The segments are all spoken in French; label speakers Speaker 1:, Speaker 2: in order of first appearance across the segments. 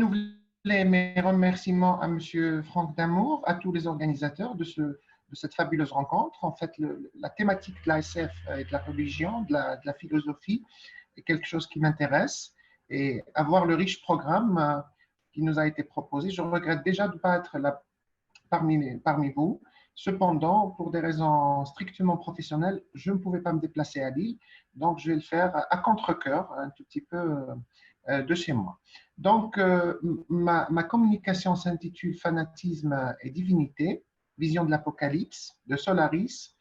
Speaker 1: renouveler mes remerciements à M. Franck Damour, à tous les organisateurs de cette fabuleuse rencontre. En fait, la thématique de la SF et de la religion, de la philosophie, est quelque chose qui m'intéresse. Et avoir le riche programme qui nous a été proposé, je regrette déjà de ne pas être là parmi vous. Cependant, pour des raisons strictement professionnelles, je ne pouvais pas me déplacer à Lille, donc je vais le faire à contre-cœur, un tout petit peu de chez moi. Donc, ma communication s'intitule Fanatisme et divinité, vision de l'Apocalypse, de Solaris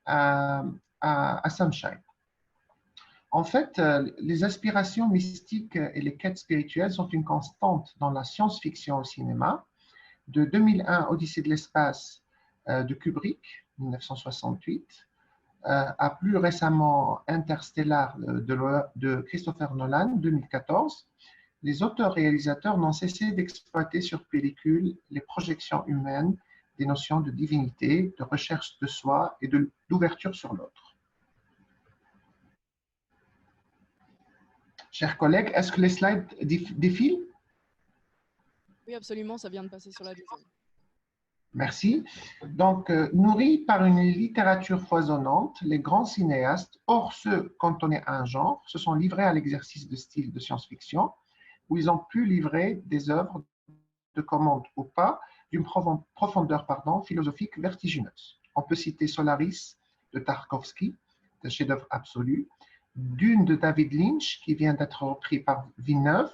Speaker 1: à Sunshine. En fait, les aspirations mystiques et les quêtes spirituelles sont une constante dans la science-fiction au cinéma. De 2001, Odyssée de l'espace de Kubrick, 1968, à plus récemment Interstellar de Christopher Nolan, 2014, les auteurs-réalisateurs n'ont cessé d'exploiter sur pellicule les projections humaines des notions de divinité, de recherche de soi et d'ouverture sur l'autre. Chers collègues, est-ce que les slides défilent?
Speaker 2: Oui, absolument, ça vient de passer sur la deuxième.
Speaker 1: Merci. Donc, nourris par une littérature foisonnante, les grands cinéastes, hors ceux cantonnés à un genre, se sont livrés à l'exercice de style de science-fiction, où ils ont pu livrer des œuvres de commande ou pas, d'une profondeur philosophique vertigineuse. On peut citer Solaris de Tarkovsky, un chef-d'œuvre absolu, Dune de David Lynch, qui vient d'être repris par Villeneuve,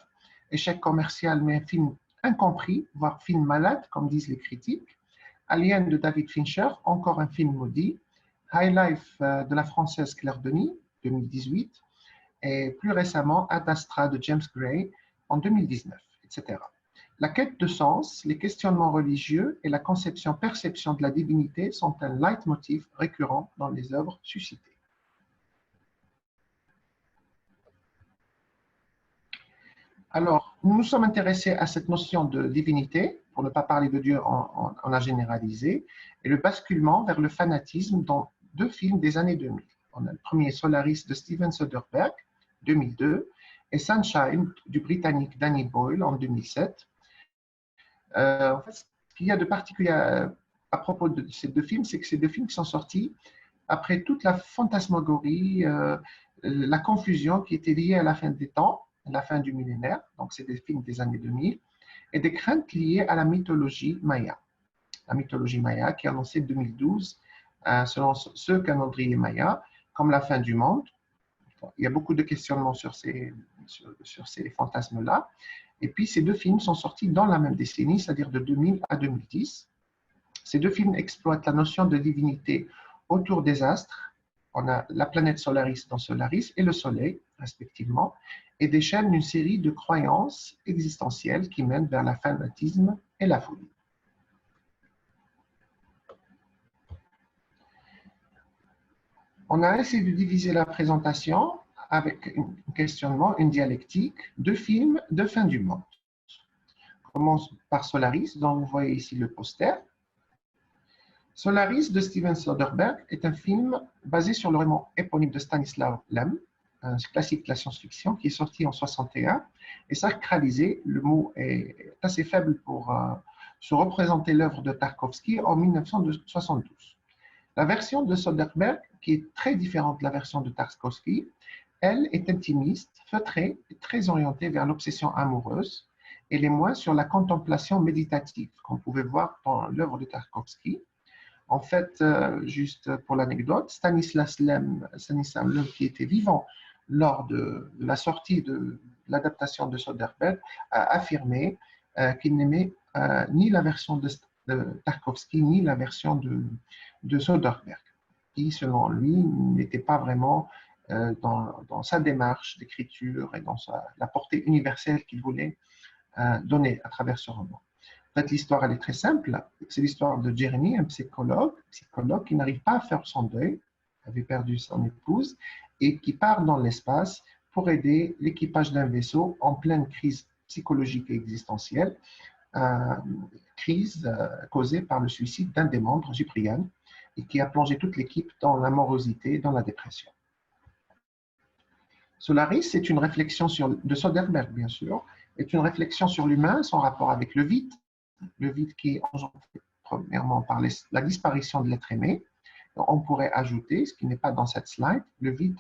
Speaker 1: échec commercial mais un film incompris, voire film malade, comme disent les critiques, Alien de David Fincher, encore un film maudit, High Life de la française Claire Denis, 2018, et plus récemment Ad Astra de James Gray en 2019, etc. La quête de sens, les questionnements religieux et la conception-perception de la divinité sont un leitmotiv récurrent dans les œuvres suscitées. Alors, nous nous sommes intéressés à cette notion de divinité, pour ne pas parler de Dieu, on a généralisé, et le basculement vers le fanatisme dans deux films des années 2000. On a le premier Solaris de Steven Soderbergh, 2002, et Sunshine du Britannique Danny Boyle en 2007. En fait, ce qu'il y a de particulier à propos de ces deux films, c'est que ces deux films sont sortis après toute la fantasmagorie, la confusion qui était liée à la fin des temps, à la fin du millénaire, donc c'est des films des années 2000, et des craintes liées à la mythologie maya. La mythologie maya qui est annoncée 2012, selon ce calendrier maya, comme la fin du monde. Il y a beaucoup de questionnements sur ces fantasmes-là. Et puis, ces deux films sont sortis dans la même décennie, c'est-à-dire de 2000 à 2010. Ces deux films exploitent la notion de divinité autour des astres. On a la planète Solaris dans Solaris et le Soleil, respectivement, et déchaînent une série de croyances existentielles qui mènent vers le fanatisme et la folie. On a essayé de diviser la présentation avec un questionnement, une dialectique, deux films de fin du monde. On commence par Solaris, dont vous voyez ici le poster. Solaris de Steven Soderbergh est un film basé sur le roman éponyme de Stanislaw Lem, un classique de la science-fiction qui est sorti en 1961 et sacralisé. Le mot est assez faible pour se représenter l'œuvre de Tarkovsky en 1972. La version de Soderbergh, qui est très différente de la version de Tarkovsky, elle est intimiste, feutrée et très orientée vers l'obsession amoureuse. Elle est moins sur la contemplation méditative qu'on pouvait voir dans l'œuvre de Tarkovsky. En fait, juste pour l'anecdote, Stanisław Lem, qui était vivant lors de la sortie de l'adaptation de Soderbergh, a affirmé qu'il n'aimait ni la version de Tarkovsky ni la version de Soderbergh, qui, selon lui, n'était pas vraiment dans sa démarche d'écriture et dans la portée universelle qu'il voulait donner à travers ce roman. En fait, l'histoire, elle est très simple. C'est l'histoire de Jeremy, un psychologue qui n'arrive pas à faire son deuil, avait perdu son épouse, et qui part dans l'espace pour aider l'équipage d'un vaisseau en pleine crise psychologique et existentielle, crise causée par le suicide d'un des membres, Cyprian, et qui a plongé toute l'équipe dans la morosité, dans la dépression. Solaris, c'est une réflexion de Soderbergh, bien sûr, est une réflexion sur l'humain, son rapport avec le vide qui est engendré premièrement par la disparition de l'être aimé. On pourrait ajouter, ce qui n'est pas dans cette slide, le vide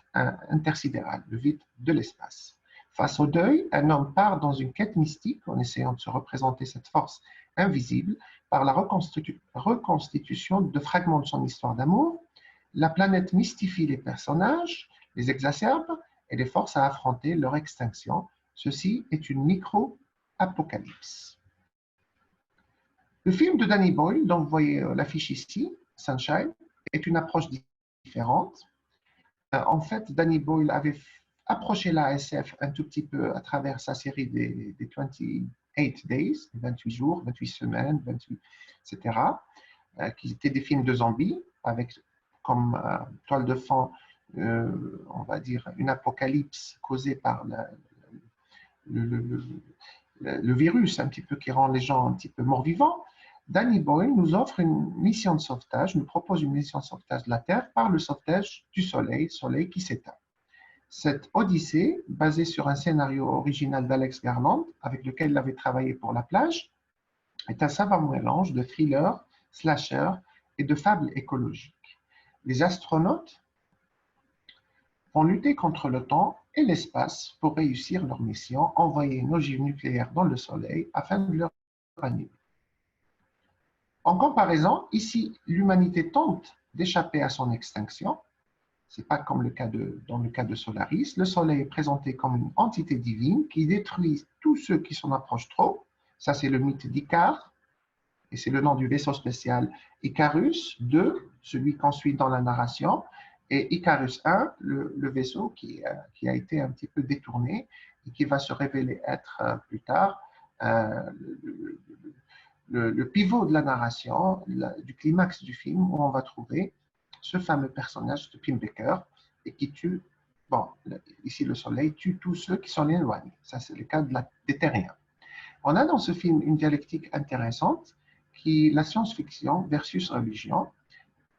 Speaker 1: intersidéral, le vide de l'espace. Face au deuil, un homme part dans une quête mystique en essayant de se représenter cette force invisible par la reconstitution de fragments de son histoire d'amour. La planète mystifie les personnages, les exacerbe et les force à affronter leur extinction. Ceci est une micro-apocalypse. Le film de Danny Boyle, dont vous voyez l'affiche ici, Sunshine, est une approche différente. En fait, Danny Boyle avait approché la SF un tout petit peu à travers sa série des 28 Days, 28 jours, 28 semaines, 28, etc., qui étaient des films de zombies, avec comme toile de fond, on va dire, une apocalypse causée par le virus, un petit peu qui rend les gens un petit peu morts-vivants. Danny Boyle nous offre une mission de sauvetage, nous propose une mission de sauvetage de la Terre par le sauvetage du Soleil qui s'éteint. Cette odyssée, basée sur un scénario original d'Alex Garland, avec lequel il avait travaillé pour La Plage, est un savant mélange de thriller, slasher et de fable écologique. Les astronautes vont lutter contre le temps et l'espace pour réussir leur mission, envoyer une ogive nucléaire dans le Soleil afin de le ranir. En comparaison, ici, l'humanité tente d'échapper à son extinction. Ce n'est pas comme dans le cas de Solaris. Le Soleil est présenté comme une entité divine qui détruit tous ceux qui s'en approchent trop. Ça, c'est le mythe d'Icare, et c'est le nom du vaisseau spécial Icarus II, celui qu'on suit dans la narration, et Icarus I, le vaisseau qui a été un petit peu détourné et qui va se révéler être plus tard le pivot de la narration, du climax du film, où on va trouver ce fameux personnage de Pim Baker et qui tue, bon, ici le Soleil tue tous ceux qui sont éloignés. Ça, c'est le cas des Terriens. On a dans ce film une dialectique intéressante qui est la science-fiction versus religion.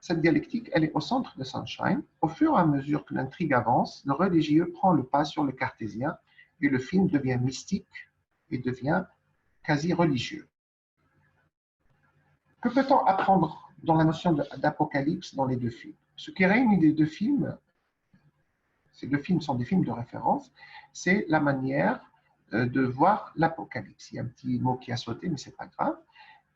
Speaker 1: Cette dialectique, elle est au centre de Sunshine. Au fur et à mesure que l'intrigue avance, le religieux prend le pas sur le cartésien et le film devient mystique et devient quasi religieux. Que peut-on apprendre dans la notion d'apocalypse dans les deux films? Ce qui réunit les deux films, ces deux films sont des films de référence, c'est la manière de voir l'apocalypse. Il y a un petit mot qui a sauté, mais ce n'est pas grave.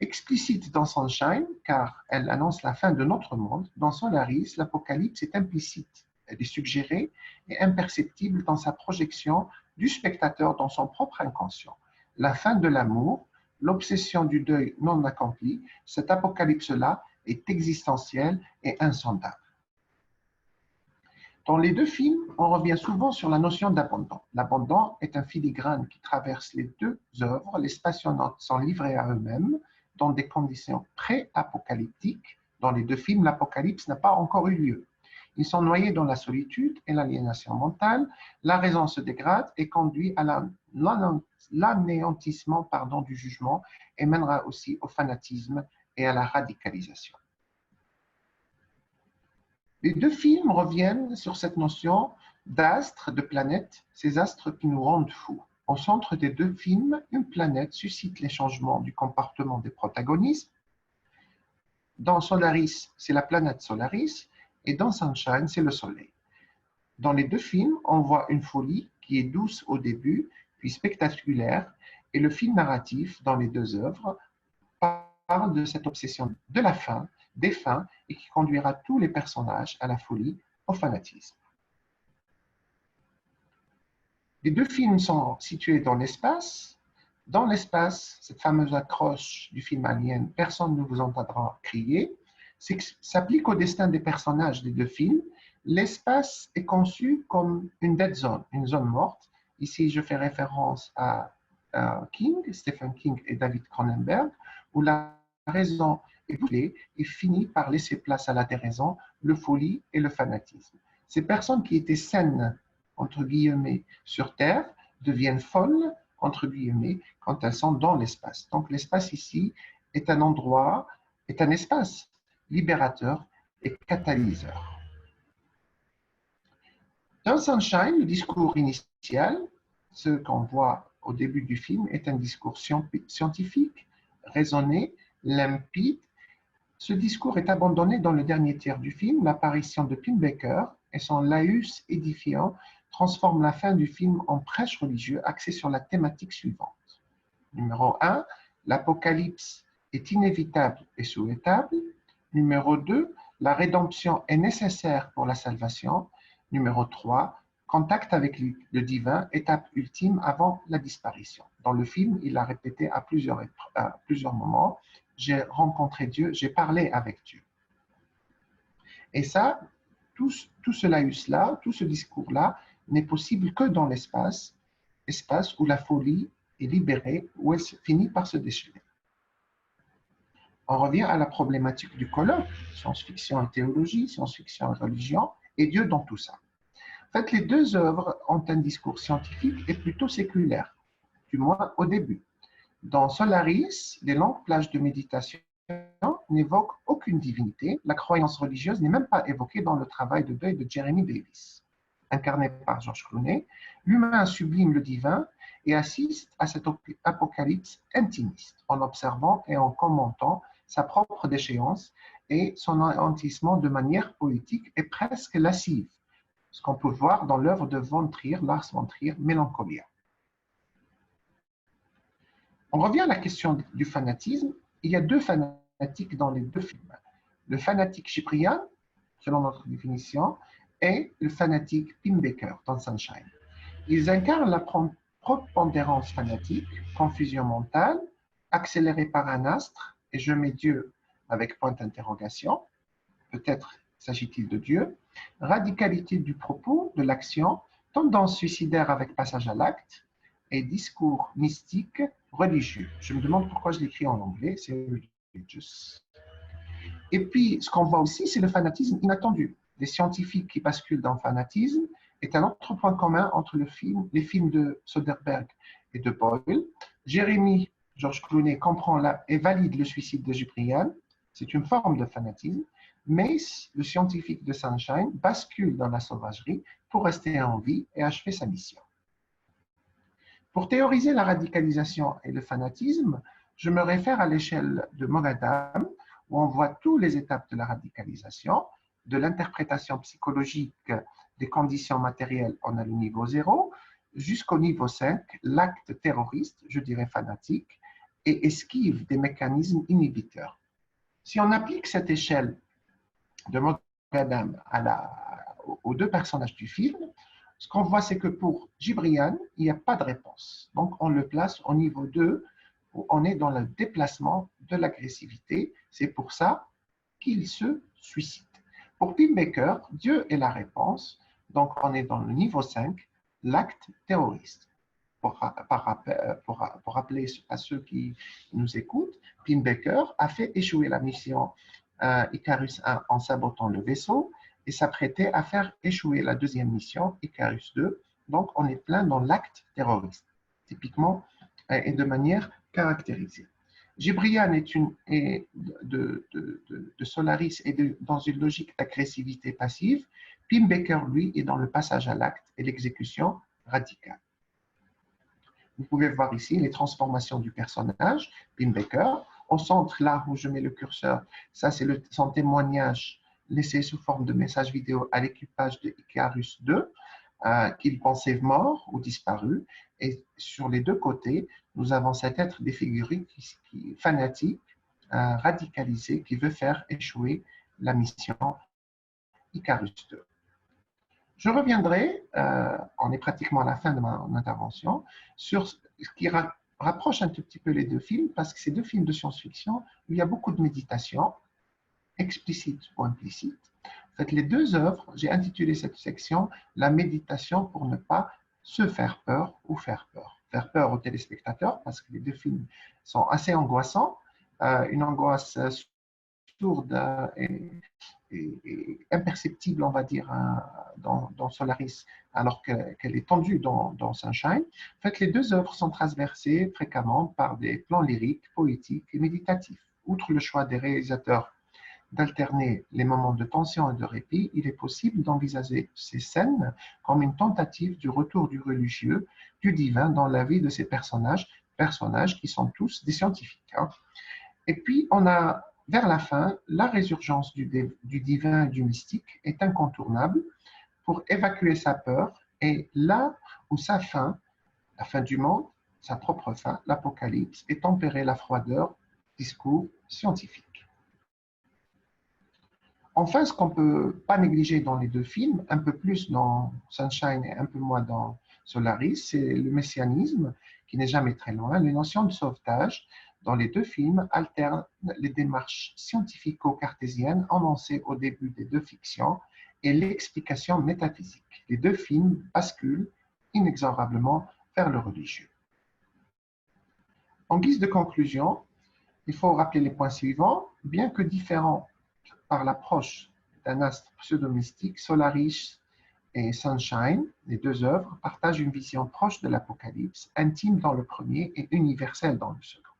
Speaker 1: Explicite dans Sunshine, car elle annonce la fin de notre monde, dans Solaris, l'apocalypse est implicite, elle est suggérée et imperceptible dans sa projection du spectateur dans son propre inconscient. La fin de l'amour, l'obsession du deuil non accompli, cet apocalypse-là est existentiel et insondable. Dans les deux films, on revient souvent sur la notion d'abandon. L'abandon est un filigrane qui traverse les deux œuvres. Les spationautes sont livrés à eux-mêmes dans des conditions pré-apocalyptiques. Dans les deux films, l'apocalypse n'a pas encore eu lieu. Ils sont noyés dans la solitude et l'aliénation mentale. La raison se dégrade et conduit à l'anéantissement du jugement et mènera aussi au fanatisme et à la radicalisation. Les deux films reviennent sur cette notion d'astres, de planètes, ces astres qui nous rendent fous. Au centre des deux films, une planète suscite les changements du comportement des protagonistes. Dans Solaris, c'est la planète Solaris, et dans Sunshine, c'est le Soleil. Dans les deux films, on voit une folie qui est douce au début, puis spectaculaire, et le fil narratif dans les deux œuvres parle de cette obsession de la fin, des fins, et qui conduira tous les personnages à la folie, au fanatisme. Les deux films sont situés dans l'espace. Dans l'espace, cette fameuse accroche du film Alien, personne ne vous entendra crier, s'applique au destin des personnages des deux films. L'espace est conçu comme une dead zone, une zone morte. Ici, je fais référence à Stephen King et David Cronenberg, où la raison est bouclée et finit par laisser place à la déraison, le folie et le fanatisme. Ces personnes qui étaient saines, entre guillemets, sur Terre, deviennent folles, entre guillemets, quand elles sont dans l'espace. Donc l'espace ici est un endroit, est un espace libérateur et catalyseur. Dans Sunshine, le discours initial, ce qu'on voit au début du film, est un discours scientifique, raisonné, limpide. Ce discours est abandonné dans le dernier tiers du film. L'apparition de Pim Baker et son laïus édifiant transforme la fin du film en prêche religieux axé sur la thématique suivante. Numéro 1, l'apocalypse est inévitable et souhaitable. Numéro 2, la rédemption est nécessaire pour la salvation. Numéro 3, contact avec le divin, étape ultime avant la disparition. Dans le film, il a répété à plusieurs moments, j'ai rencontré Dieu, j'ai parlé avec Dieu. Et ça, tout ce laïus-là, tout ce discours-là, n'est possible que dans l'espace où la folie est libérée, où elle finit par se déchirer. On revient à la problématique du colloque, science-fiction et théologie, science-fiction et religion, et Dieu dans tout ça. En fait, les deux œuvres ont un discours scientifique et plutôt séculaire, du moins au début. Dans Solaris, les longues plages de méditation n'évoquent aucune divinité. La croyance religieuse n'est même pas évoquée dans le travail de deuil de Jeremy Davis. Incarné par George Clooney, l'humain sublime le divin et assiste à cet apocalypse intimiste en observant et en commentant sa propre déchéance et son anéantissement de manière poétique et presque lascive, ce qu'on peut voir dans l'œuvre de Lars von Trier, Mélancolia. On revient à la question du fanatisme. Il y a deux fanatiques dans les deux films. Le fanatique chyprien, selon notre définition, et le fanatique Pim Baker dans Sunshine. Ils incarnent la prépondérance fanatique, confusion mentale, accélérée par un astre, et je mets Dieu avec point d'interrogation, peut-être s'agit-il de Dieu, radicalité du propos, de l'action, tendance suicidaire avec passage à l'acte, et discours mystique religieux. Je me demande pourquoi je l'écris en anglais, c'est religious. Et puis, ce qu'on voit aussi, c'est le fanatisme inattendu. Les scientifiques qui basculent dans le fanatisme est un autre point commun entre les films de Soderbergh et de Boyle. Jérémy, George Clooney, comprend et valide le suicide de Cyprien. C'est une forme de fanatisme, mais le scientifique de Sunshine bascule dans la sauvagerie pour rester en vie et achever sa mission. Pour théoriser la radicalisation et le fanatisme, je me réfère à l'échelle de Moghadam, où on voit toutes les étapes de la radicalisation, de l'interprétation psychologique des conditions matérielles, on a le niveau 0, jusqu'au niveau 5, l'acte terroriste, je dirais fanatique, et esquive des mécanismes inhibiteurs. Si on applique cette échelle de Moghadam aux deux personnages du film, ce qu'on voit, c'est que pour Cyprien, il n'y a pas de réponse. Donc, on le place au niveau 2, où on est dans le déplacement de l'agressivité. C'est pour ça qu'il se suicide. Pour Pim Baker, Dieu est la réponse. Donc, on est dans le niveau 5, l'acte terroriste. Pour rappeler à ceux qui nous écoutent, Pim Baker a fait échouer la mission Icarus 1 en sabotant le vaisseau et s'apprêtait à faire échouer la deuxième mission, Icarus 2. Donc, on est plein dans l'acte terroriste, typiquement et de manière caractérisée. Cyprien est de Solaris est dans une logique d'agressivité passive. Pim Baker, lui, est dans le passage à l'acte et l'exécution radicale. Vous pouvez voir ici les transformations du personnage, Pim Baker. Au centre, là où je mets le curseur, ça c'est son témoignage laissé sous forme de message vidéo à l'équipage de Icarus 2, qu'il pensait mort ou disparu. Et sur les deux côtés, nous avons cet être défiguré qui fanatique, radicalisé, qui veut faire échouer la mission Icarus 2. Je reviendrai, on est pratiquement à la fin de mon intervention, sur ce qui rapproche un tout petit peu les deux films, parce que ces deux films de science-fiction, où il y a beaucoup de méditation, explicite ou implicite. En fait, les deux œuvres, j'ai intitulé cette section « La méditation pour ne pas se faire peur ou faire peur ». Faire peur aux téléspectateurs, parce que les deux films sont assez angoissants, une angoisse sourde et imperceptible, on va dire, dans Solaris, alors qu'elle est tendue dans Sunshine. En fait, les deux œuvres sont transversées fréquemment par des plans lyriques, poétiques et méditatifs. Outre le choix des réalisateurs d'alterner les moments de tension et de répit, il est possible d'envisager ces scènes comme une tentative du retour du religieux, du divin dans la vie de ces personnages qui sont tous des scientifiques. Hein. Et puis, on a, vers la fin, la résurgence du divin et du mystique est incontournable pour évacuer sa peur et là où sa fin, la fin du monde, sa propre fin, l'Apocalypse, est tempérée la froideur, discours scientifique. Enfin, ce qu'on ne peut pas négliger dans les deux films, un peu plus dans Sunshine et un peu moins dans Solaris, c'est le messianisme, qui n'est jamais très loin. Les notions de sauvetage dans les deux films alternent les démarches scientifico-cartésiennes annoncées au début des deux fictions et l'explication métaphysique. Les deux films basculent inexorablement vers le religieux. En guise de conclusion, il faut rappeler les points suivants. Bien que différents par l'approche d'un astre pseudo-mystique, Solaris et Sunshine, les deux œuvres, partagent une vision proche de l'Apocalypse, intime dans le premier et universelle dans le second.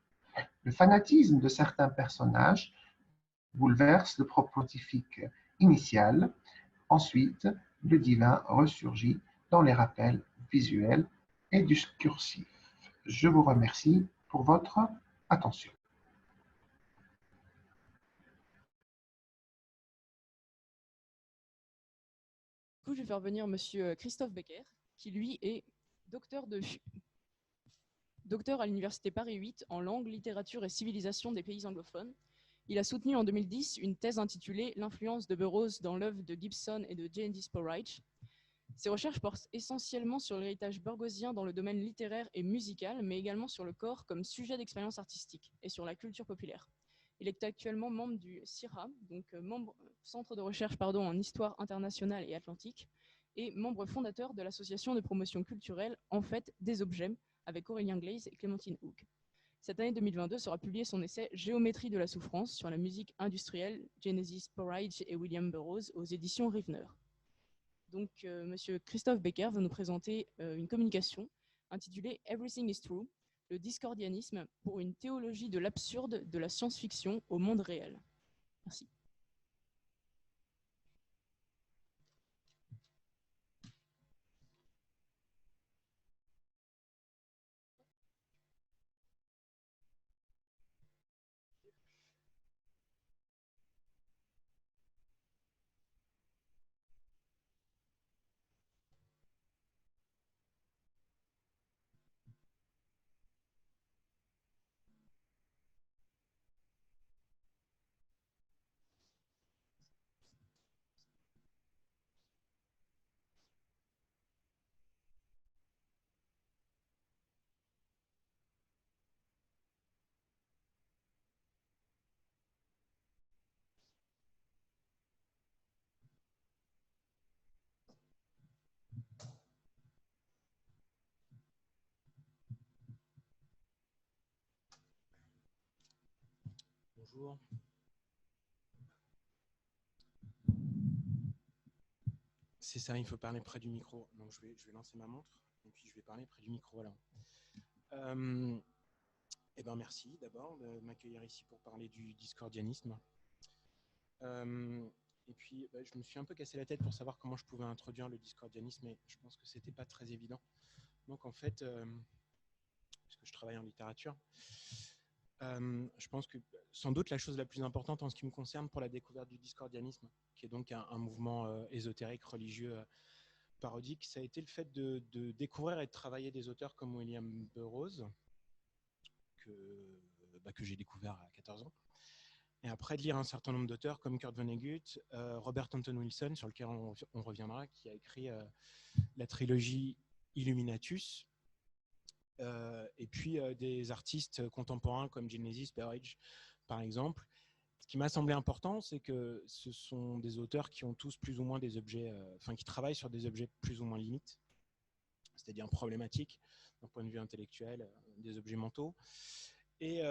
Speaker 1: Le fanatisme de certains personnages bouleverse le propos pontifique initial. Ensuite, le divin ressurgit dans les rappels visuels et discursifs. Je vous remercie pour votre attention.
Speaker 2: Du coup, je vais faire venir Monsieur Christophe Becker, qui lui est docteur, docteur à l'Université Paris 8 en langue, littérature et civilisation des pays anglophones. Il a soutenu en 2010 une thèse intitulée L'influence de Burroughs dans l'œuvre de Gibson et de J.D. Sporridge. Ses recherches portent essentiellement sur l'héritage burghosien dans le domaine littéraire et musical, mais également sur le corps comme sujet d'expérience artistique et sur la culture populaire. Il est actuellement membre du CIRA, donc Centre de recherche en histoire internationale et atlantique, et membre fondateur de l'association de promotion culturelle En fait des objets, avec Aurélien Glaise et Clémentine Hougue. Cette année 2022 sera publié son essai Géométrie de la souffrance sur la musique industrielle, Genesis Porridge et William Burroughs aux éditions Rivener. Donc, Monsieur Christophe Becker va nous présenter une communication intitulée Everything is True, le discordianisme pour une théologie de l'absurde de la science-fiction au monde réel. Merci.
Speaker 3: Bonjour. C'est ça, il faut parler près du micro. Donc je vais lancer ma montre et puis je vais parler près du micro. Voilà. Merci d'abord de m'accueillir ici pour parler du discordianisme. Et puis je me suis un peu cassé la tête pour savoir comment je pouvais introduire le discordianisme, et je pense que c'était pas très évident. Donc en fait, puisque je travaille en littérature, je pense que sans doute la chose la plus importante en ce qui me concerne pour la découverte du discordianisme, qui est donc un mouvement ésotérique, religieux, parodique, ça a été le fait de découvrir et de travailler des auteurs comme William Burroughs, que j'ai découvert à 14 ans. Et après de lire un certain nombre d'auteurs comme Kurt Vonnegut, Robert Anton Wilson, sur lequel on reviendra, qui a écrit la trilogie Illuminatus, et puis des artistes contemporains comme Genesis Porridge, par exemple. Ce qui m'a semblé important, c'est que ce sont des auteurs qui ont tous plus ou moins des objets, qui travaillent sur des objets plus ou moins limites, c'est-à-dire problématiques d'un point de vue intellectuel, des objets mentaux. Et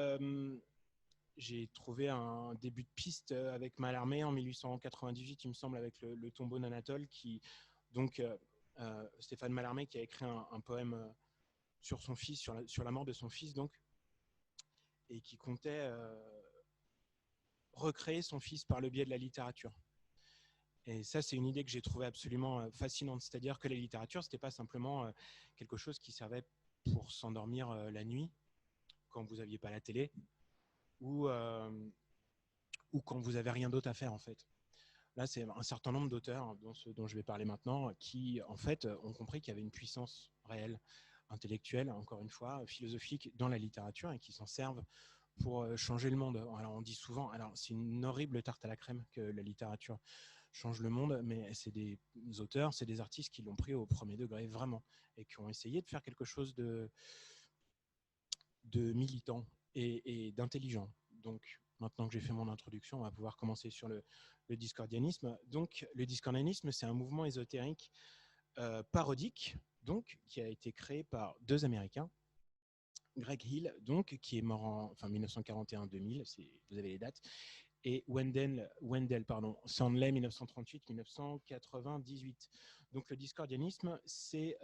Speaker 3: j'ai trouvé un début de piste avec Mallarmé en 1898, il me semble, avec le tombeau d'Anatole, qui, donc, Stéphane Mallarmé, qui a écrit un poème sur son fils, sur la mort de son fils, donc, et qui comptait recréer son fils par le biais de la littérature. Et ça, c'est une idée que j'ai trouvée absolument fascinante. C'est-à-dire que la littérature, ce n'était pas simplement quelque chose qui servait pour s'endormir la nuit quand vous n'aviez pas la télé ou quand vous n'avez rien d'autre à faire, en fait. Là, c'est un certain nombre d'auteurs, dont je vais parler maintenant, qui, en fait, ont compris qu'il y avait une puissance réelle, intellectuelle, encore une fois, philosophique dans la littérature et qui s'en servent pour changer le monde. Alors, on dit souvent, alors c'est une horrible tarte à la crème que la littérature change le monde, mais c'est des auteurs, c'est des artistes qui l'ont pris au premier degré, vraiment, et qui ont essayé de faire quelque chose de militant et d'intelligent. Donc, maintenant que j'ai fait mon introduction, on va pouvoir commencer sur le discordianisme. Donc, le discordianisme, c'est un mouvement ésotérique parodique, donc, qui a été créé par deux Américains, Greg Hill, donc, qui est mort en 1941-2000, vous avez les dates, et Wendell Sandley, 1938-1998. Donc, le discordianisme, c'est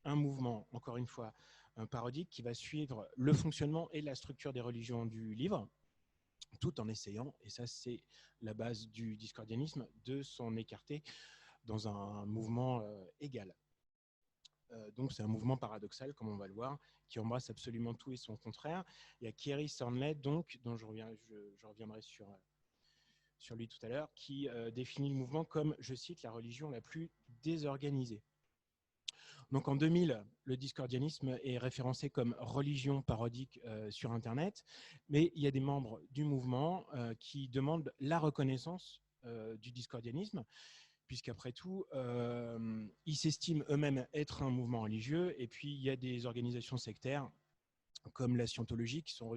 Speaker 3: un mouvement, encore une fois, un parodique qui va suivre le fonctionnement et la structure des religions du livre, tout en essayant, et ça c'est la base du discordianisme, de s'en écarter dans un mouvement égal. Donc c'est un mouvement paradoxal, comme on va le voir, qui embrasse absolument tout et son contraire. Il y a Kerry Thornley, donc, dont je reviendrai sur lui tout à l'heure, qui définit le mouvement comme, je cite, la religion la plus désorganisée. Donc en 2000, le discordianisme est référencé comme religion parodique sur Internet, mais il y a des membres du mouvement qui demandent la reconnaissance du discordianisme, puisqu'après tout, ils s'estiment eux-mêmes être un mouvement religieux, et puis il y a des organisations sectaires comme la scientologie qui sont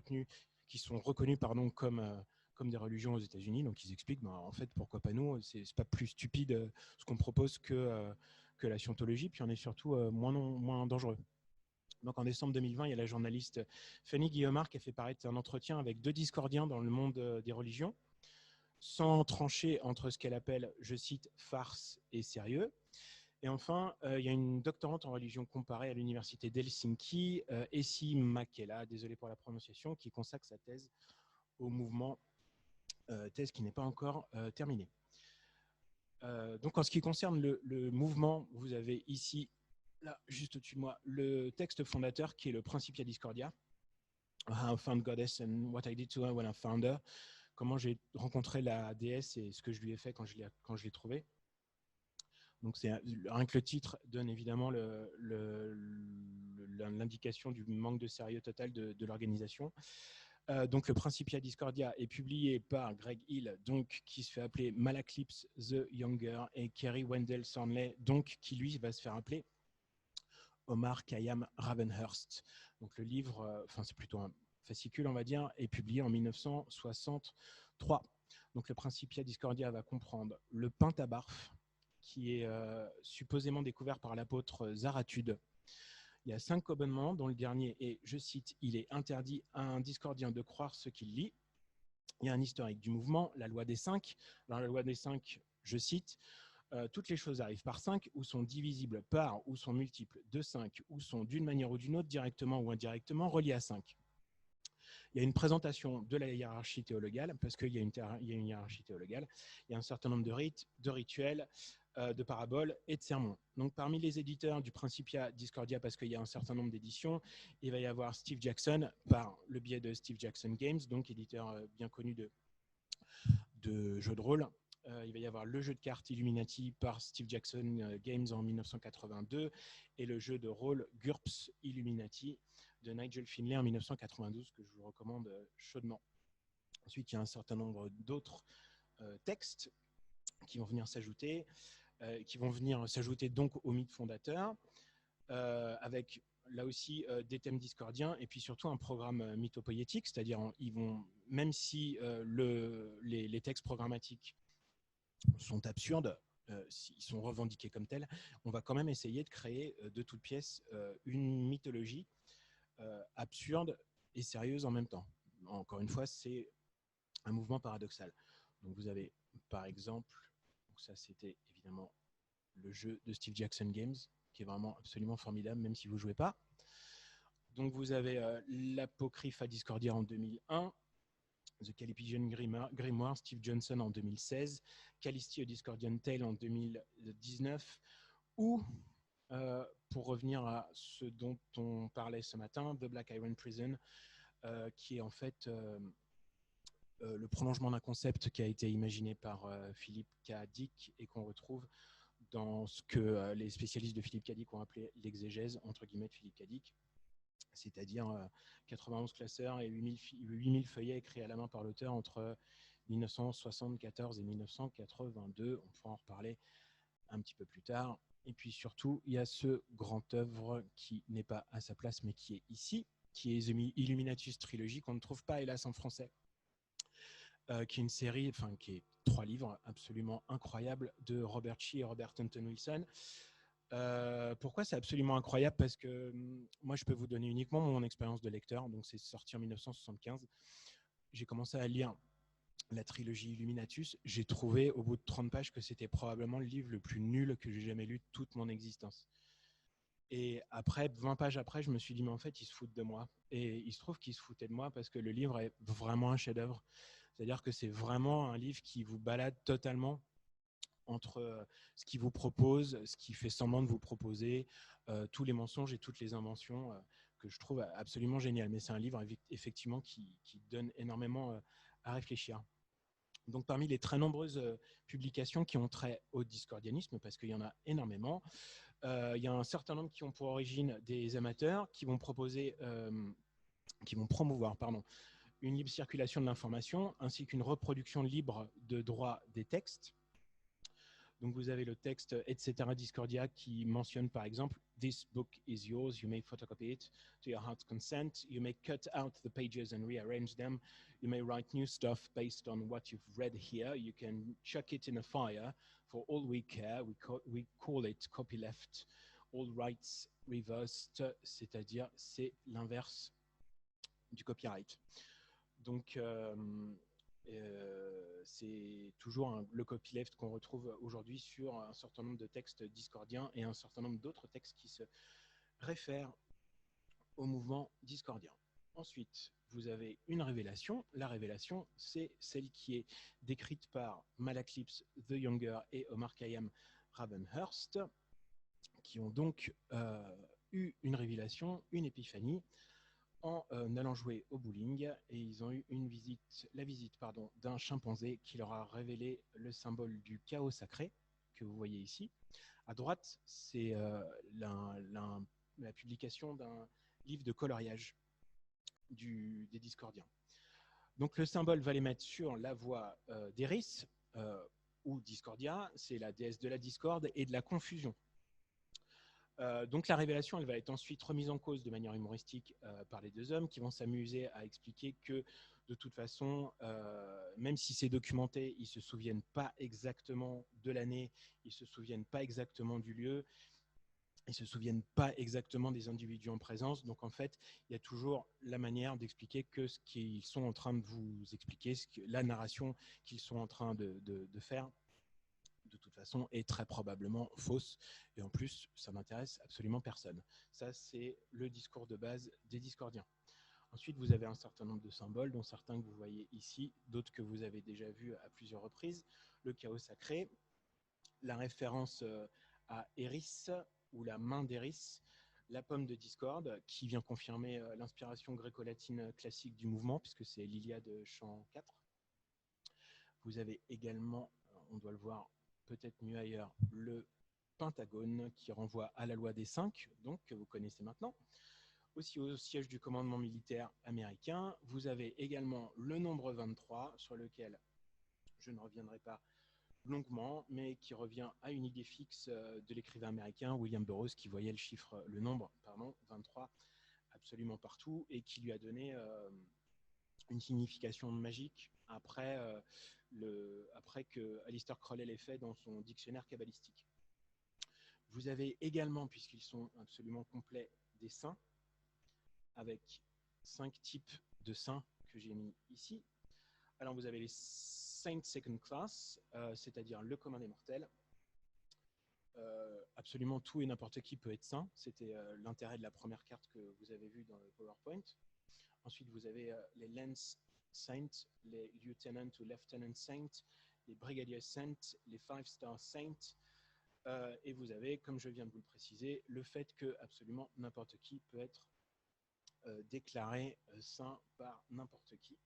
Speaker 3: reconnues comme des religions aux États-Unis. Donc ils expliquent, en fait, pourquoi pas nous, c'est pas plus stupide ce qu'on propose que la scientologie, puis on est surtout moins dangereux. Donc en décembre 2020, il y a la journaliste Fanny Guillemard qui a fait paraître un entretien avec deux discordiens dans le monde des religions, sans trancher entre ce qu'elle appelle, je cite, farce et sérieux. Et enfin, il y a une doctorante en religion comparée à l'université d'Helsinki, Essi Mäkelä, désolé pour la prononciation, qui consacre sa thèse au mouvement, thèse qui n'est pas encore terminée. Donc en ce qui concerne le mouvement, vous avez ici, là, juste au-dessus de moi, le texte fondateur qui est le Principia Discordia, How I Found Goddess and What I Did to Her When I Found Her, comment j'ai rencontré la déesse et ce que je lui ai fait quand je l'ai trouvée. Donc rien que le titre donne évidemment l'indication du manque de sérieux total de l'organisation. Donc le Principia Discordia est publié par Greg Hill, donc qui se fait appeler Malaclips the Younger, et Kerry Wendell Thornley, donc qui lui va se faire appeler Omar Khayyam Ravenhurst. Donc le livre, c'est plutôt un fascicule, on va dire, est publié en 1963. Donc le Principia Discordia va comprendre le pentabarf, qui est supposément découvert par l'apôtre Zarathustre. Il y a 5 commandements, dont le dernier est, je cite, « Il est interdit à un discordien de croire ce qu'il lit ». Il y a un historique du mouvement, la loi des 5. Alors la loi des 5, je cite, « Toutes les choses arrivent par 5, ou sont divisibles par, ou sont multiples de 5, ou sont d'une manière ou d'une autre, directement ou indirectement, reliées à 5 ». Il y a une présentation de la hiérarchie théologale, parce qu'il y a une hiérarchie théologale. Il y a un certain nombre de rites, de rituels, de paraboles et de sermons. Donc, parmi les éditeurs du Principia Discordia, parce qu'il y a un certain nombre d'éditions, il va y avoir Steve Jackson, par le biais de Steve Jackson Games, donc éditeur bien connu de jeux de rôle. Il va y avoir le jeu de cartes Illuminati par Steve Jackson Games en 1982 et le jeu de rôle GURPS Illuminati de Nigel Finlay en 1992, que je vous recommande chaudement. Ensuite, il y a un certain nombre d'autres textes qui vont venir s'ajouter, donc au mythe fondateur, avec là aussi des thèmes discordiens et puis surtout un programme mythopoïétique, c'est-à-dire même si les textes programmatiques sont absurdes, ils sont revendiqués comme tels, on va quand même essayer de créer de toutes pièces une mythologie absurde et sérieuse en même temps. Encore une fois, c'est un mouvement paradoxal. Donc vous avez par exemple, donc ça c'était évidemment le jeu de Steve Jackson Games, qui est vraiment absolument formidable, même si vous ne jouez pas. Donc vous avez l'Apocrypha Discordia en 2001, The Calipigian Grimoire, Steve Johnson en 2016, Callisti A Discordian Tale en 2019, ou, pour revenir à ce dont on parlait ce matin, The Black Iron Prison, qui est en fait le prolongement d'un concept qui a été imaginé par Philip K. Dick et qu'on retrouve dans ce que les spécialistes de Philip K. Dick ont appelé l'exégèse, entre guillemets, de Philip K. Dick, c'est-à-dire 91 classeurs et 8000 feuillets écrits à la main par l'auteur entre 1974 et 1982. On pourra en reparler un petit peu plus tard. Et puis surtout, il y a ce grand œuvre qui n'est pas à sa place, mais qui est ici, qui est The Illuminatus Trilogy, qu'on ne trouve pas, hélas, en français, qui est une série, enfin, qui est 3 livres absolument incroyables de Robert Shea et Robert Anton Wilson. Pourquoi c'est absolument incroyable? Parce que moi, je peux vous donner uniquement mon expérience de lecteur. Donc, c'est sorti en 1975. J'ai commencé à lire la trilogie Illuminatus. J'ai trouvé au bout de 30 pages que c'était probablement le livre le plus nul que j'ai jamais lu de toute mon existence. Et après, 20 pages après, je me suis dit, mais en fait, ils se foutent de moi. Et il se trouve qu'ils se foutaient de moi parce que le livre est vraiment un chef-d'œuvre. C'est-à-dire que c'est vraiment un livre qui vous balade totalement entre ce qu'il vous propose, ce qu'il fait semblant de vous proposer, tous les mensonges et toutes les inventions que je trouve absolument génial. Mais c'est un livre effectivement qui donne énormément à réfléchir. Donc parmi les très nombreuses publications qui ont trait au discordianisme, parce qu'il y en a énormément, il y a un certain nombre qui ont pour origine des amateurs qui vont promouvoir une libre circulation de l'information ainsi qu'une reproduction libre de droit des textes. Donc vous avez le texte etc. Discordia qui mentionne par exemple This book is yours, you may photocopy it to your heart's consent, you may cut out the pages and rearrange them, you may write new stuff based on what you've read here, you can chuck it in a fire, for all we care, we call it copyleft, all rights reversed, c'est-à-dire c'est l'inverse du copyright. Donc c'est toujours le copyleft qu'on retrouve aujourd'hui sur un certain nombre de textes discordiens et un certain nombre d'autres textes qui se réfèrent au mouvement discordien. Ensuite, vous avez une révélation. La révélation, c'est celle qui est décrite par Malaclips the Younger et Omar Khayyam Ravenhurst, qui ont donc eu une révélation, une épiphanie, en allant jouer au bowling, et ils ont eu la visite d'un chimpanzé qui leur a révélé le symbole du chaos sacré que vous voyez ici. À droite, c'est la publication d'un livre de coloriage des discordiens. Donc le symbole va les mettre sur la voie d'Eris, ou Discordia, c'est la déesse de la discorde et de la confusion. Donc la révélation, elle va être ensuite remise en cause de manière humoristique par les deux hommes qui vont s'amuser à expliquer que de toute façon, même si c'est documenté, ils ne se souviennent pas exactement de l'année, ils ne se souviennent pas exactement du lieu, ils ne se souviennent pas exactement des individus en présence. Donc en fait, il y a toujours la manière d'expliquer que ce qu'ils sont en train de vous expliquer, la narration qu'ils sont en train de faire, de toute façon, est très probablement fausse. Et en plus, ça n'intéresse absolument personne. Ça, c'est le discours de base des discordiens. Ensuite, vous avez un certain nombre de symboles, dont certains que vous voyez ici, d'autres que vous avez déjà vus à plusieurs reprises. Le chaos sacré, la référence à Eris, ou la main d'Eris, la pomme de discorde, qui vient confirmer l'inspiration gréco-latine classique du mouvement, puisque c'est l'Iliade chant 4. Vous avez également, on doit le voir peut-être mieux ailleurs, le pentagone qui renvoie à la loi des 5, donc que vous connaissez maintenant. Aussi au siège du commandement militaire américain, vous avez également le nombre 23, sur lequel je ne reviendrai pas longuement, mais qui revient à une idée fixe de l'écrivain américain William Burroughs, qui voyait le nombre 23 absolument partout, et qui lui a donné une signification magique après que Aleister Crowley l'ait fait dans son dictionnaire kabbalistique. Vous avez également, puisqu'ils sont absolument complets, des saints, avec 5 types de saints que j'ai mis ici. Alors vous avez les Saints Second Class, c'est-à-dire le commun des mortels. Absolument tout et n'importe qui peut être saint. C'était l'intérêt de la première carte que vous avez vue dans le PowerPoint. Ensuite, vous avez les Lance Saint, les Lieutenant ou Lieutenant Saint, les Brigadier Saint, les Five Star Saint, et vous avez, comme je viens de vous le préciser, le fait que absolument n'importe qui peut être déclaré saint par n'importe qui.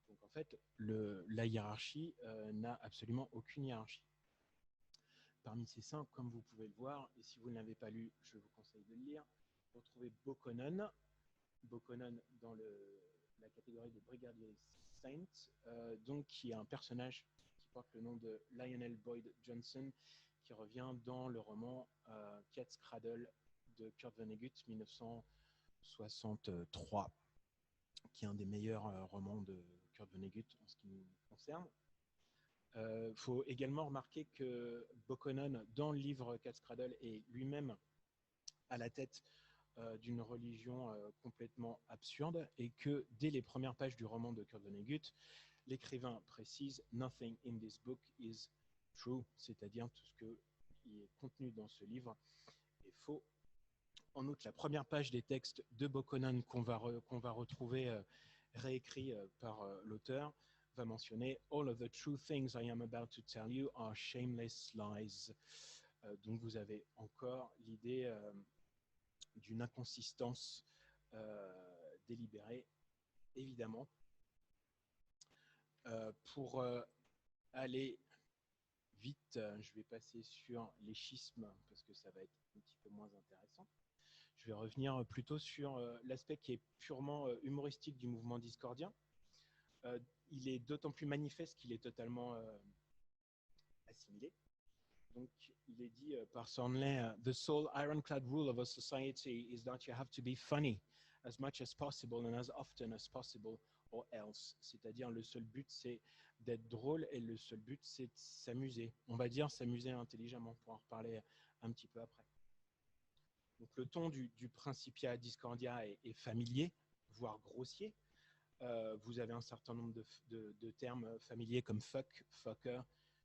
Speaker 3: Donc en fait, la hiérarchie n'a absolument aucune hiérarchie. Parmi ces saints, comme vous pouvez le voir, et si vous ne l'avez pas lu, je vous conseille de le lire, vous retrouvez Bokonon dans la catégorie de Brigadier Saint, donc qui est un personnage qui porte le nom de Lionel Boyd Johnson, qui revient dans le roman Cat's Cradle de Kurt Vonnegut, 1963, qui est un des meilleurs romans de Kurt Vonnegut en ce qui nous concerne. Faut également remarquer que Bokonon, dans le livre Cat's Cradle, est lui-même à la tête d'une religion complètement absurde, et que dès les premières pages du roman de Kurt Vonnegut, l'écrivain précise « Nothing in this book is true », c'est-à-dire tout ce qui est contenu dans ce livre est faux. En outre, la première page des textes de Bokonon qu'on va retrouver réécrit par l'auteur va mentionner « All of the true things I am about to tell you are shameless lies ». Donc vous avez encore l'idée d'une inconsistance délibérée, évidemment. Pour aller vite, je vais passer sur les schismes parce que ça va être un petit peu moins intéressant. Je vais revenir plutôt sur l'aspect qui est purement humoristique du mouvement discordien. Il est d'autant plus manifeste qu'il est totalement assimilé. Donc, il est dit par Thornley, « The sole ironclad rule of a society is that you have to be funny as much as possible and as often as possible or else ». C'est-à-dire, le seul but, c'est d'être drôle et le seul but, c'est de s'amuser. On va dire s'amuser intelligemment, pour en reparler un petit peu après. Donc, le ton du Principia Discordia est familier, voire grossier. Vous avez un certain nombre de termes familiers comme fuck, fucker,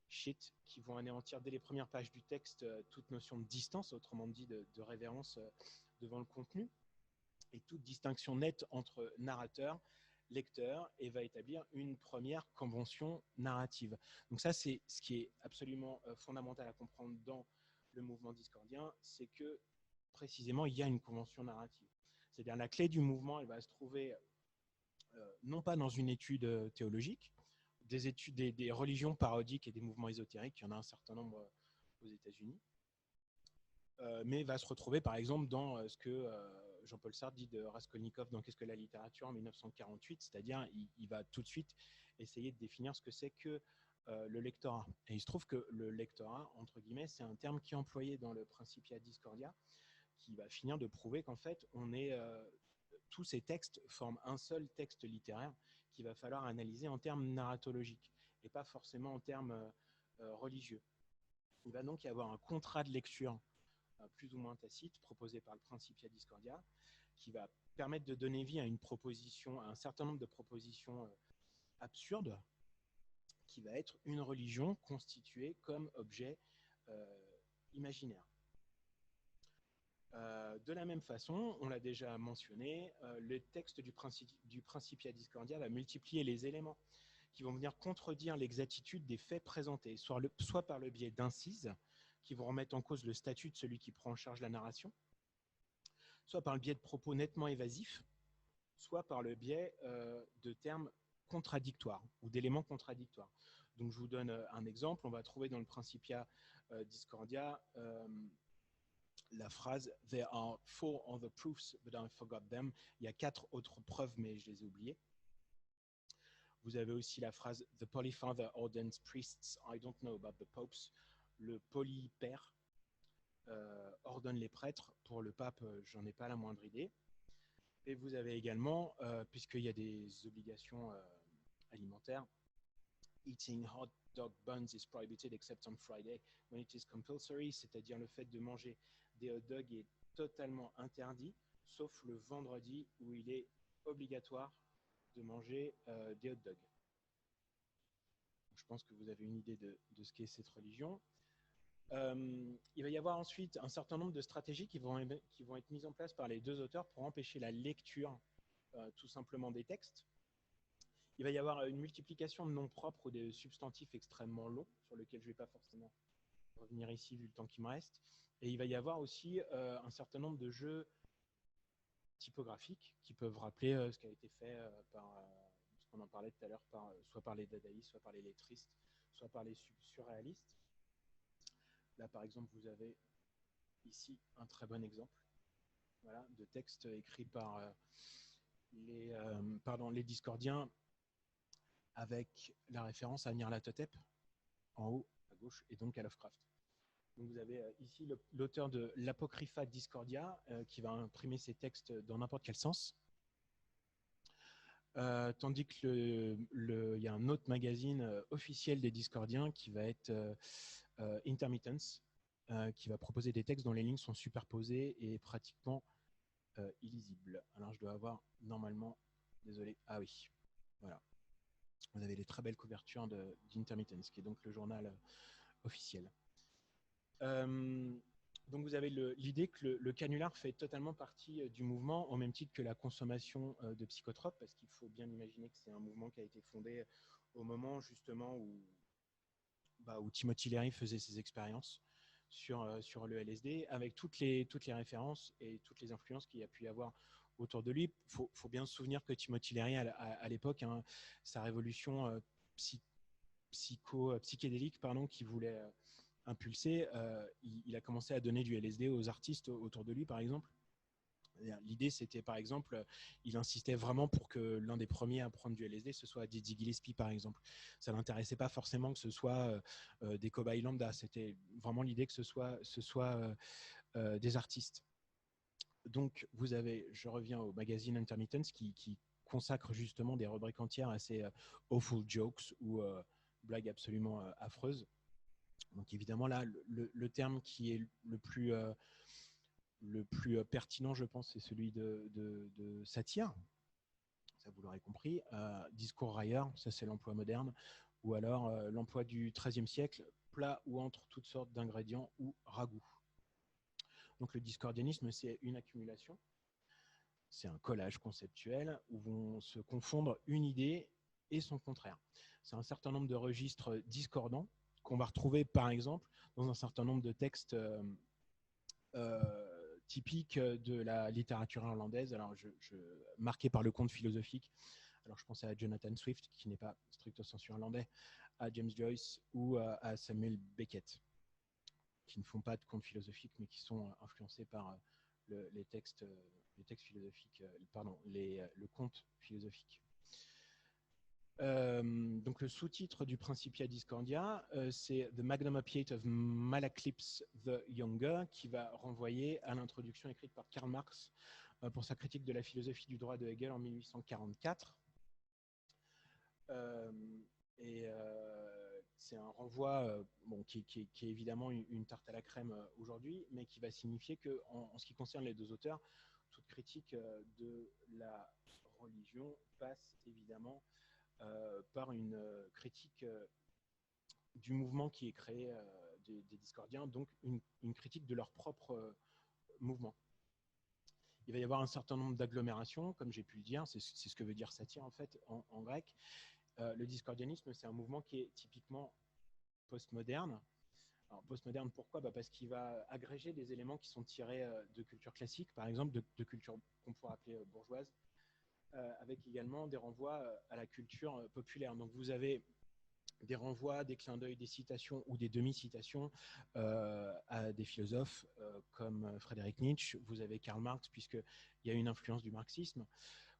Speaker 3: shit, qui vont anéantir dès les premières pages du texte toute notion de distance, autrement dit de révérence devant le contenu, et toute distinction nette entre narrateur, lecteur, et va établir une première convention narrative. Donc ça, c'est ce qui est absolument fondamental à comprendre dans le mouvement discordien, c'est que précisément, il y a une convention narrative. C'est-à-dire la clé du mouvement, elle va se trouver non pas dans une étude théologique, des religions parodiques et des mouvements ésotériques, il y en a un certain nombre aux États-Unis, mais va se retrouver par exemple dans ce que Jean-Paul Sartre dit de Raskolnikov dans Qu'est-ce que la littérature en 1948, c'est-à-dire il va tout de suite essayer de définir ce que c'est que le lectorat. Et il se trouve que le lectorat, entre guillemets, c'est un terme qui est employé dans le Principia Discordia, qui va finir de prouver qu'en fait, tous ces textes forment un seul texte littéraire qu'il va falloir analyser en termes narratologiques et pas forcément en termes religieux. Il va donc y avoir un contrat de lecture plus ou moins tacite proposé par le Principia Discordia qui va permettre de donner vie à à un certain nombre de propositions absurdes qui va être une religion constituée comme objet imaginaire. De la même façon, on l'a déjà mentionné, le texte du Principia Discordia va multiplier les éléments qui vont venir contredire l'exactitude des faits présentés, soit par le biais d'incises, qui vont remettre en cause le statut de celui qui prend en charge la narration, soit par le biais de propos nettement évasifs, soit par le biais de termes contradictoires ou d'éléments contradictoires. Donc je vous donne un exemple, on va trouver dans le Principia Discordia la phrase « There are 4 other proofs, but I forgot them ». Il y a 4 autres preuves, mais je les ai oubliées. Vous avez aussi la phrase « The Polyfather orders priests, I don't know about the popes ». Le polypère ordonne les prêtres. Pour le pape, j'en ai pas la moindre idée. Et vous avez également, puisqu'il y a des obligations alimentaires, « Eating hot dog buns is prohibited except on Friday when it is compulsory », c'est-à-dire le fait de manger des hot dogs est totalement interdit, sauf le vendredi où il est obligatoire de manger des hot dogs. Je pense que vous avez une idée de ce qu'est cette religion. Il va y avoir ensuite un certain nombre de stratégies qui vont être mises en place par les deux auteurs pour empêcher la lecture tout simplement des textes. Il va y avoir une multiplication de noms propres ou des substantifs extrêmement longs, sur lesquels je ne vais pas forcément revenir ici vu le temps qui me reste. Et il va y avoir aussi un certain nombre de jeux typographiques qui peuvent rappeler ce qui a été fait par, ce qu'on en parlait tout à l'heure, soit par les dadaïstes, soit par les lettristes, soit par les surréalistes. Là, par exemple, vous avez ici un très bon exemple, voilà, de texte écrit par les Discordiens avec la référence à Nyarlathotep en haut à gauche et donc à Lovecraft. Donc vous avez ici l'auteur de l'Apocrypha Discordia qui va imprimer ses textes dans n'importe quel sens. Tandis que il y a un autre magazine officiel des Discordiens qui va être Intermittence, qui va proposer des textes dont les lignes sont superposées et pratiquement illisibles. Alors je dois avoir normalement, désolé, ah oui, voilà. Vous avez les très belles couvertures d'Intermittence, qui est donc le journal officiel. Donc vous avez l'idée que le canular fait totalement partie du mouvement, au même titre que la consommation de psychotropes, parce qu'il faut bien imaginer que c'est un mouvement qui a été fondé au moment justement où Timothy Leary faisait ses expériences sur le LSD, avec toutes les références et toutes les influences qu'il y a pu y avoir autour de lui. Il faut bien se souvenir que Timothy Leary, à l'époque, hein, sa révolution psychédélique qu'il voulait impulser, il a commencé à donner du LSD aux artistes autour de lui, par exemple. L'idée, c'était, par exemple, il insistait vraiment pour que l'un des premiers à prendre du LSD, ce soit Dizzy Gillespie, par exemple. Ça ne l'intéressait pas forcément que ce soit des cobayes lambda. C'était vraiment l'idée que ce soit des artistes. Donc, vous avez, je reviens au magazine Intermittence qui consacre justement des rubriques entières à ces awful jokes ou blagues absolument affreuses. Donc, évidemment, là, le terme qui est le plus pertinent, je pense, c'est celui de satire. Ça, vous l'aurez compris. Discours railleur, ça, c'est l'emploi moderne. Ou alors l'emploi du XIIIe siècle, plat où entre toutes sortes d'ingrédients ou ragoûts. Donc, le discordianisme, c'est une accumulation. C'est un collage conceptuel où vont se confondre une idée et son contraire. C'est un certain nombre de registres discordants qu'on va retrouver, par exemple, dans un certain nombre de textes typiques de la littérature irlandaise. Alors, marqué par le conte philosophique. Alors, je pensais à Jonathan Swift, qui n'est pas stricto sensu irlandais, à James Joyce ou à Samuel Beckett, qui ne font pas de contes philosophiques, mais qui sont influencés par les textes philosophiques, le conte philosophique. Donc le sous-titre du Principia Discordia, c'est The Magnum Opiate of Malaclypse the Younger, qui va renvoyer à l'introduction écrite par Karl Marx pour sa critique de la philosophie du droit de Hegel en 1844. C'est un renvoi qui est évidemment une tarte à la crème aujourd'hui, mais qui va signifier qu'en ce qui concerne les deux auteurs, toute critique de la religion passe évidemment par une critique du mouvement qui est créé des Discordiens, donc une critique de leur propre mouvement. Il va y avoir un certain nombre d'agglomérations, comme j'ai pu le dire, c'est ce que veut dire satire en fait en grec. Le discordianisme, c'est un mouvement qui est typiquement postmoderne. Alors, postmoderne, pourquoi ? Parce qu'il va agréger des éléments qui sont tirés de culture classique, par exemple, de culture qu'on pourrait appeler bourgeoise, avec également des renvois à la culture populaire. Donc, vous avez des renvois, des clins d'œil, des citations ou des demi-citations à des philosophes comme Frédéric Nietzsche. Vous avez Karl Marx, puisqu'il y a une influence du marxisme.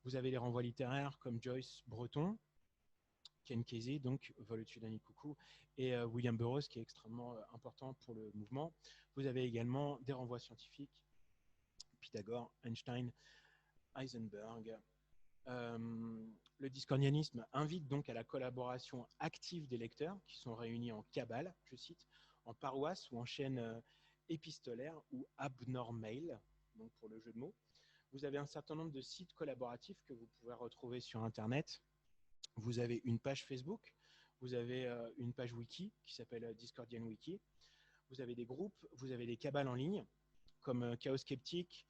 Speaker 3: Vous avez des renvois littéraires comme Joyce, Breton, Ken Kesey, donc Vol au-dessus d'un nid de coucou, et William Burroughs, qui est extrêmement important pour le mouvement. Vous avez également des renvois scientifiques, Pythagore, Einstein, Heisenberg. Le discordianisme invite donc à la collaboration active des lecteurs qui sont réunis en cabale, je cite, en paroisse ou en chaîne épistolaire ou abnormale, donc pour le jeu de mots. Vous avez un certain nombre de sites collaboratifs que vous pouvez retrouver sur Internet. Vous avez une page Facebook, vous avez une page wiki qui s'appelle Discordian Wiki, vous avez des groupes, vous avez des cabales en ligne comme Chaos Skeptic,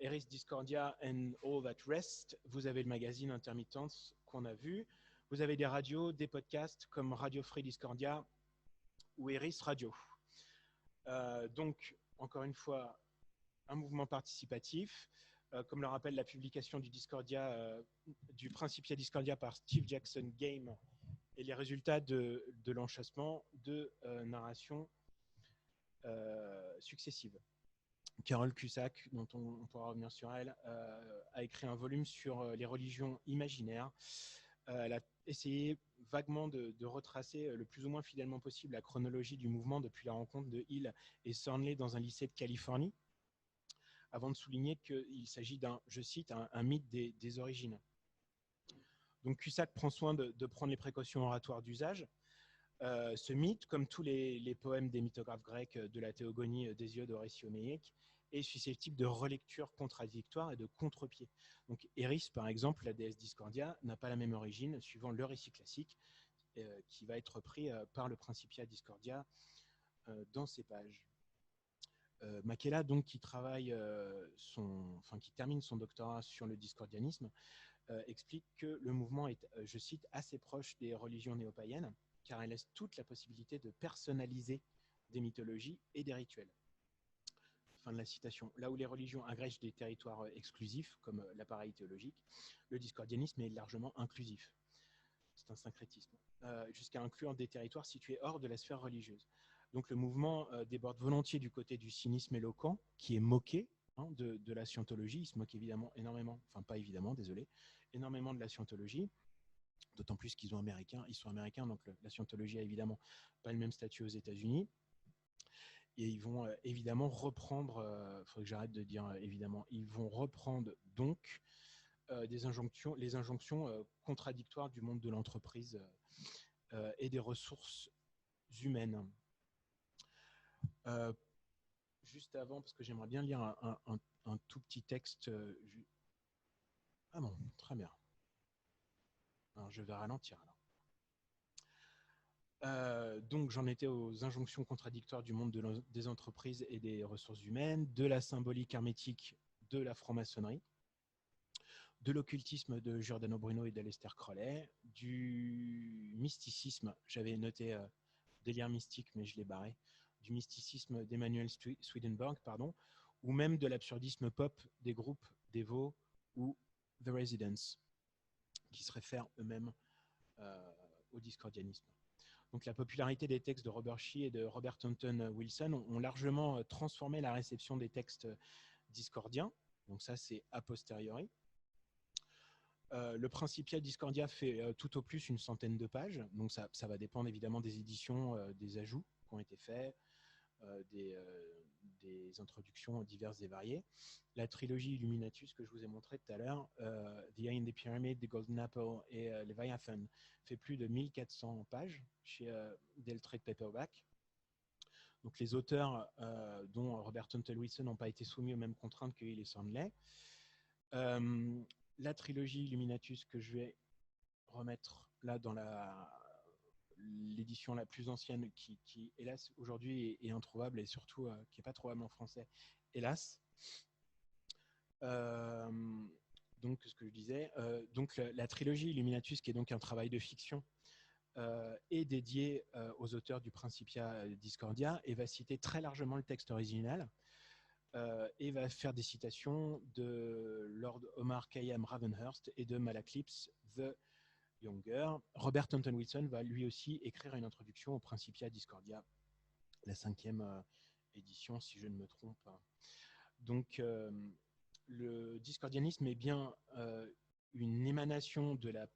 Speaker 3: Eris Discordia and All That Rest, vous avez le magazine Intermittence qu'on a vu. Vous avez des radios, des podcasts comme Radio Free Discordia ou Eris Radio. Donc, encore une fois, un mouvement participatif. Comme le rappelle la publication du Discordia, du Principia Discordia par Steve Jackson Game et les résultats de l'enchâssement de narrations successives. Carole Cusack, dont on pourra revenir sur elle, a écrit un volume sur les religions imaginaires. Elle a essayé vaguement de retracer le plus ou moins fidèlement possible la chronologie du mouvement depuis la rencontre de Hill et Thornley dans un lycée de Californie, avant de souligner qu'il s'agit d'un, je cite, un mythe des origines. Donc Cusack prend soin de prendre les précautions oratoires d'usage. Ce mythe, comme tous les poèmes des mythographes grecs de la théogonie d'Hésiode, Horace et Homéique, est susceptible de relectures contradictoires et de contre-pieds. Donc Eris, par exemple, la déesse Discordia, n'a pas la même origine, suivant le récit classique, qui va être repris par le Principia Discordia dans ces pages. Makela, donc, qui termine son doctorat sur le discordianisme, explique que le mouvement est, je cite, assez proche des religions néo-païennes, car elle laisse toute la possibilité de personnaliser des mythologies et des rituels. Fin de la citation. Là où les religions agrègent des territoires exclusifs, comme l'appareil théologique, le discordianisme est largement inclusif. C'est un syncrétisme, jusqu'à inclure des territoires situés hors de la sphère religieuse. Donc le mouvement déborde volontiers du côté du cynisme éloquent, qui est moqué de la scientologie. Il se moque évidemment énormément, enfin pas évidemment, désolé, énormément de la scientologie. D'autant plus qu'ils sont américains, donc la scientologie a évidemment pas le même statut aux États-Unis. Et ils vont évidemment reprendre, il faudrait que j'arrête de dire évidemment, ils vont reprendre donc les injonctions contradictoires du monde de l'entreprise et des ressources humaines. Juste avant, parce que j'aimerais bien lire un tout petit texte. Ah bon, très bien. Alors, je vais ralentir alors. Donc j'en étais aux injonctions contradictoires du monde des entreprises et des ressources humaines, de la symbolique hermétique de la franc-maçonnerie, de l'occultisme de Giordano Bruno et d'Aleister Crowley, du mysticisme, j'avais noté délire mystique mais je l'ai barré, du mysticisme d'Emmanuel Swedenborg, ou même de l'absurdisme pop des groupes Devo ou The Residents, qui se réfèrent eux-mêmes au discordianisme. Donc, la popularité des textes de Robert Shea et de Robert Anton Wilson ont largement transformé la réception des textes discordiens. Donc ça, c'est a posteriori. Le Principia Discordia fait tout au plus une centaine de pages. Donc ça va dépendre évidemment des éditions, des ajouts qui ont été faits, des introductions diverses et variées. La trilogie Illuminatus que je vous ai montré tout à l'heure, The Eye in the Pyramid, The Golden Apple et Leviathan, fait plus de 1400 pages chez Del Trade Paperback. Donc les auteurs, dont Robert Anton Wilson, n'ont pas été soumis aux mêmes contraintes que Hill et Thornley. La trilogie Illuminatus que je vais remettre là dans l'édition la plus ancienne qui hélas aujourd'hui est introuvable et surtout qui n'est pas trouvable en français, hélas. Donc ce que je disais, donc la trilogie Illuminatus, qui est donc un travail de fiction, est dédié aux auteurs du Principia Discordia et va citer très largement le texte original et va faire des citations de Lord Omar Khayyam Ravenhurst et de Malaclips the Younger. Robert Anton Wilson va lui aussi écrire une introduction au Principia Discordia, la 5e édition, si je ne me trompe pas. Donc, le discordianisme est bien une émanation de la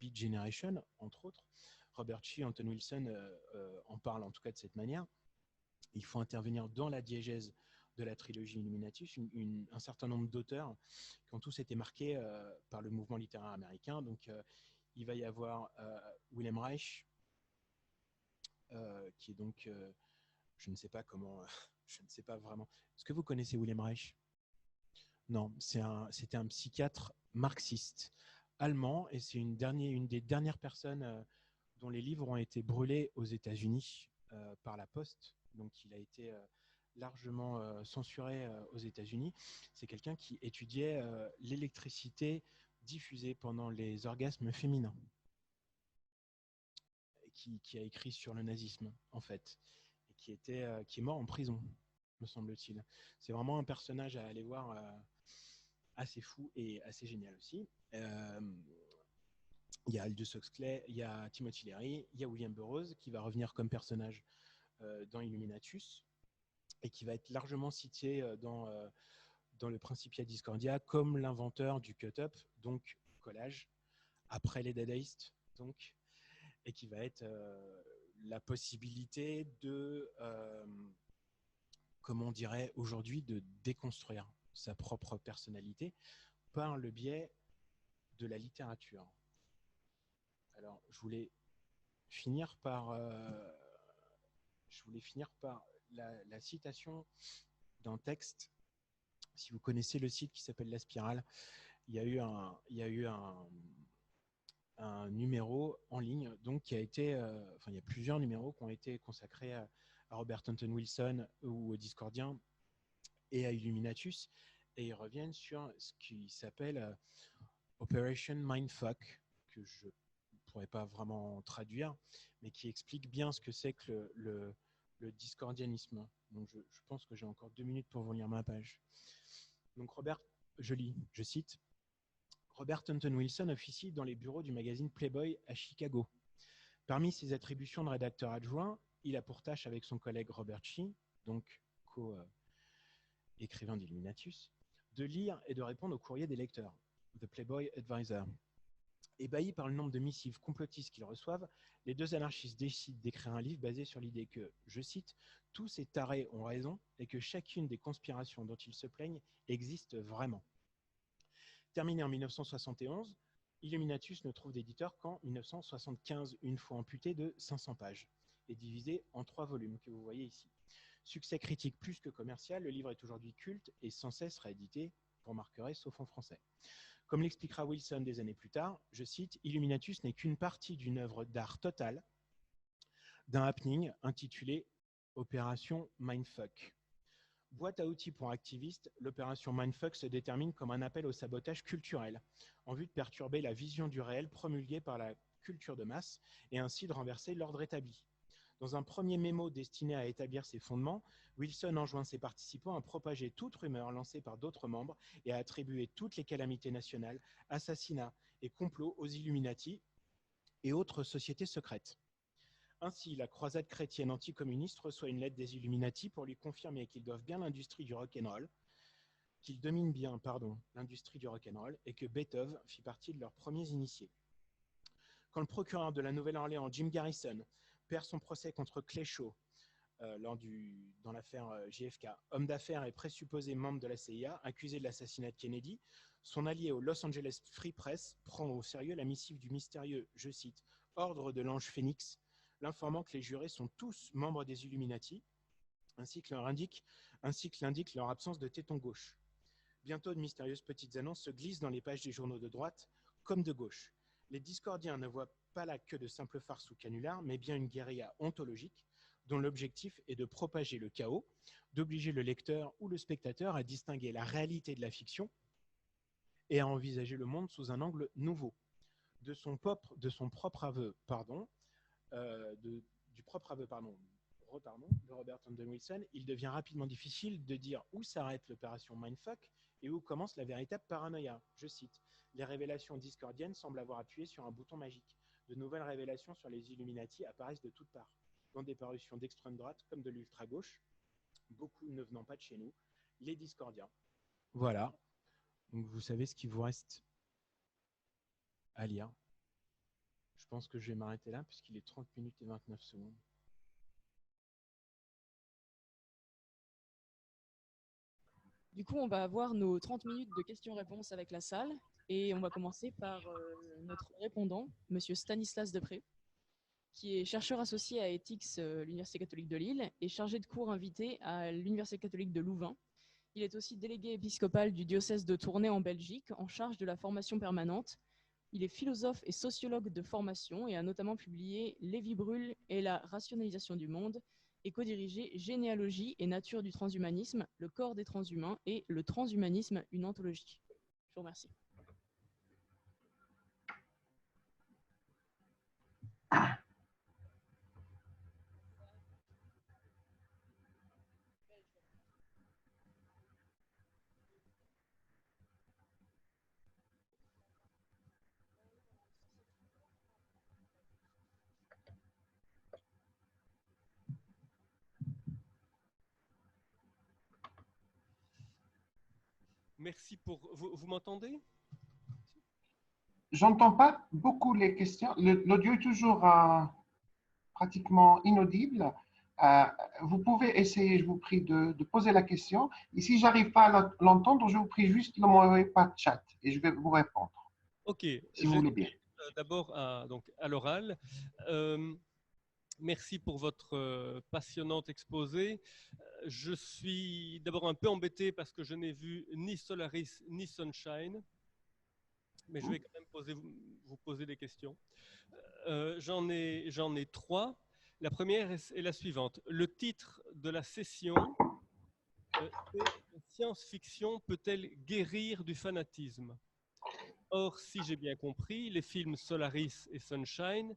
Speaker 3: Beat Generation, entre autres. Robert Shea et Anton Wilson en parlent en tout cas de cette manière. Il faut intervenir dans la diégèse de la trilogie Illuminatus, un certain nombre d'auteurs qui ont tous été marqués par le mouvement littéraire américain. Donc, il va y avoir Wilhelm Reich, qui est donc, je ne sais pas comment, je ne sais pas vraiment. Est-ce que vous connaissez Wilhelm Reich? Non, c'était un psychiatre marxiste allemand et c'est une des dernières personnes dont les livres ont été brûlés aux États-Unis par la poste. Donc, il a été largement censuré aux États-Unis. C'est quelqu'un qui étudiait l'électricité diffusée pendant les orgasmes féminins, qui a écrit sur le nazisme, en fait, et qui est mort en prison, me semble-t-il. C'est vraiment un personnage à aller voir, assez fou et assez génial aussi. Il y a Aldous Huxley, il y a Timothy Leary, il y a William Burroughs qui va revenir comme personnage dans Illuminatus et qui va être largement cité dans le Principia Discordia comme l'inventeur du cut-up, donc collage, après les dadaïstes, donc, et qui va être la possibilité de, comme on dirait aujourd'hui, de déconstruire sa propre personnalité par le biais de la littérature. Alors, je voulais finir par la citation d'un texte. Si vous connaissez le site qui s'appelle La Spirale, il y a eu un numéro en ligne, donc qui a été, il y a plusieurs numéros qui ont été consacrés à Robert Anton Wilson ou aux Discordiens et à Illuminatus, et ils reviennent sur ce qui s'appelle Operation Mindfuck, que je ne pourrais pas vraiment traduire, mais qui explique bien ce que c'est que le discordianisme. Donc je pense que j'ai encore 2 minutes pour vous lire ma page. Donc je cite, Robert Anton Wilson officie dans les bureaux du magazine Playboy à Chicago. Parmi ses attributions de rédacteur adjoint, il a pour tâche avec son collègue Robert Shee, donc co-écrivain d'Illuminatus, de lire et de répondre aux courriers des lecteurs, The Playboy Advisor. Ébahis par le nombre de missives complotistes qu'ils reçoivent, les deux anarchistes décident d'écrire un livre basé sur l'idée que, je cite, « tous ces tarés ont raison et que chacune des conspirations dont ils se plaignent existe vraiment ». Terminé en 1971, Illuminatus ne trouve d'éditeur qu'en 1975, une fois amputé de 500 pages et divisé en 3 volumes que vous voyez ici. Succès critique plus que commercial, le livre est aujourd'hui culte et sans cesse réédité, vous remarquerez, sauf en français. Comme l'expliquera Wilson des années plus tard, je cite, « Illuminatus n'est qu'une partie d'une œuvre d'art totale, d'un happening intitulé Opération Mindfuck. Boîte à outils pour activistes, l'opération Mindfuck se détermine comme un appel au sabotage culturel, en vue de perturber la vision du réel promulguée par la culture de masse et ainsi de renverser l'ordre établi. Dans un premier mémo destiné à établir ses fondements, Wilson enjoint ses participants à propager toute rumeur lancée par d'autres membres et à attribuer toutes les calamités nationales, assassinats et complots aux Illuminati et autres sociétés secrètes. Ainsi, la croisade chrétienne anticommuniste reçoit une lettre des Illuminati pour lui confirmer qu'ils doivent bien l'industrie du rock'n'roll, qu'ils dominent bien, l'industrie du rock'n'roll et que Beethoven fit partie de leurs premiers initiés. Quand le procureur de la Nouvelle-Orléans, Jim Garrison, perd son procès contre Clay Shaw dans l'affaire JFK, homme d'affaires et présupposé membre de la CIA, accusé de l'assassinat de Kennedy, son allié au Los Angeles Free Press prend au sérieux la missive du mystérieux, je cite, « Ordre de l'Ange Phénix », l'informant que les jurés sont tous membres des Illuminati, ainsi que l'indique leur absence de téton gauche. Bientôt, de mystérieuses petites annonces se glissent dans les pages des journaux de droite comme de gauche. Les discordiens ne voient pas là que de simples farces ou canulars, mais bien une guérilla ontologique dont l'objectif est de propager le chaos, d'obliger le lecteur ou le spectateur à distinguer la réalité de la fiction et à envisager le monde sous un angle nouveau. Du propre aveu de Robert Anton Wilson, il devient rapidement difficile de dire où s'arrête l'opération Mindfuck et où commence la véritable paranoïa. Je cite, « Les révélations discordiennes semblent avoir appuyé sur un bouton magique. De nouvelles révélations sur les Illuminati apparaissent de toutes parts, dans des parutions d'extrême droite comme de l'ultra-gauche, beaucoup ne venant pas de chez nous, les discordiens. » Voilà, donc vous savez ce qu'il vous reste à lire. Je pense que je vais m'arrêter là puisqu'il est 30 minutes et 29 secondes.
Speaker 2: Du coup, on va avoir nos 30 minutes de questions-réponses avec la salle et on va commencer par notre répondant, Monsieur Stanislas Depré, qui est chercheur associé à ETHIX, l'Université catholique de Lille, et chargé de cours invité à l'Université catholique de Louvain. Il est aussi délégué épiscopal du diocèse de Tournai en Belgique, en charge de la formation permanente. Il est philosophe et sociologue de formation et a notamment publié Lévi-Brühl et la rationalisation du monde et co-dirigé Généalogie et nature du transhumanisme, le corps des transhumains et le transhumanisme, une anthologie. Je vous remercie.
Speaker 4: Merci pour... Vous m'entendez?
Speaker 1: J'entends pas beaucoup les questions. L'audio est toujours pratiquement inaudible. Vous pouvez essayer, je vous prie, de poser la question. Et si je n'arrive pas à l'entendre, je vous prie juste de m'envoyer par chat et je vais vous répondre.
Speaker 4: Ok.
Speaker 1: Si vous voulez bien.
Speaker 4: D'abord à l'oral. Merci pour votre passionnant exposé. Je suis d'abord un peu embêté parce que je n'ai vu ni Solaris ni Sunshine, mais je vais quand même vous poser des questions. J'en ai trois. La première est la suivante. Le titre de la session est « Science-fiction peut-elle guérir du fanatisme ?» Or, si j'ai bien compris, les films Solaris et Sunshine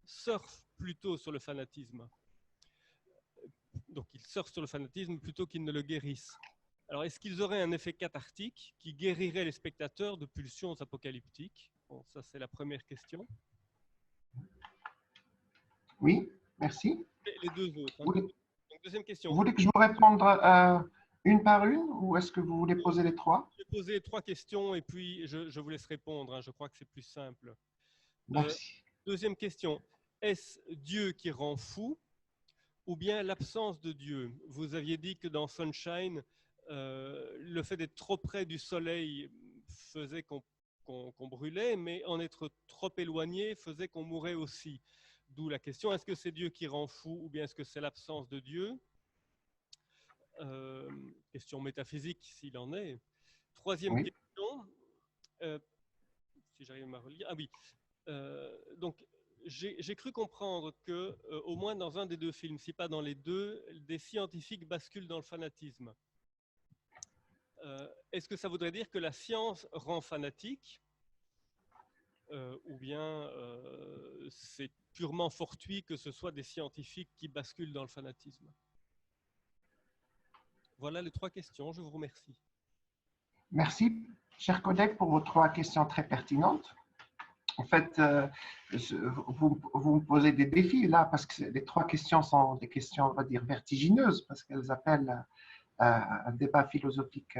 Speaker 4: surfent plutôt sur le fanatisme. Donc, ils surfent sur le fanatisme plutôt qu'ils ne le guérissent. Alors, est-ce qu'ils auraient un effet cathartique qui guérirait les spectateurs de pulsions apocalyptiques? Bon, ça, c'est la première question.
Speaker 1: Oui, merci.
Speaker 4: Les deux autres. Hein.
Speaker 1: Voulez,
Speaker 4: Donc, deuxième question.
Speaker 1: vous voulez que je vous réponde une par une ou est-ce que vous voulez poser les trois?
Speaker 4: Je vais poser trois questions et puis je vous laisse répondre. Hein. Je crois que c'est plus simple.
Speaker 1: Merci.
Speaker 4: Deuxième question. Est-ce Dieu qui rend fou ou bien l'absence de Dieu? Vous aviez dit que dans Sunshine, le fait d'être trop près du soleil faisait qu'on brûlait, mais en être trop éloigné faisait qu'on mourait aussi. D'où la question, est-ce que c'est Dieu qui rend fou ou bien est-ce que c'est l'absence de Dieu? Question métaphysique s'il en est. Troisième question, si j'arrive à me relire. Ah oui, donc j'ai cru comprendre que au moins dans un des deux films, si pas dans les deux, des scientifiques basculent dans le fanatisme. Est-ce que ça voudrait dire que la science rend fanatique ou bien c'est purement fortuit que ce soit des scientifiques qui basculent dans le fanatisme? Voilà les trois questions, je vous remercie.
Speaker 1: Merci, chers collègues, pour vos trois questions très pertinentes. En fait, vous me posez des défis là, parce que les trois questions sont des questions, on va dire, vertigineuses, parce qu'elles appellent un débat philosophique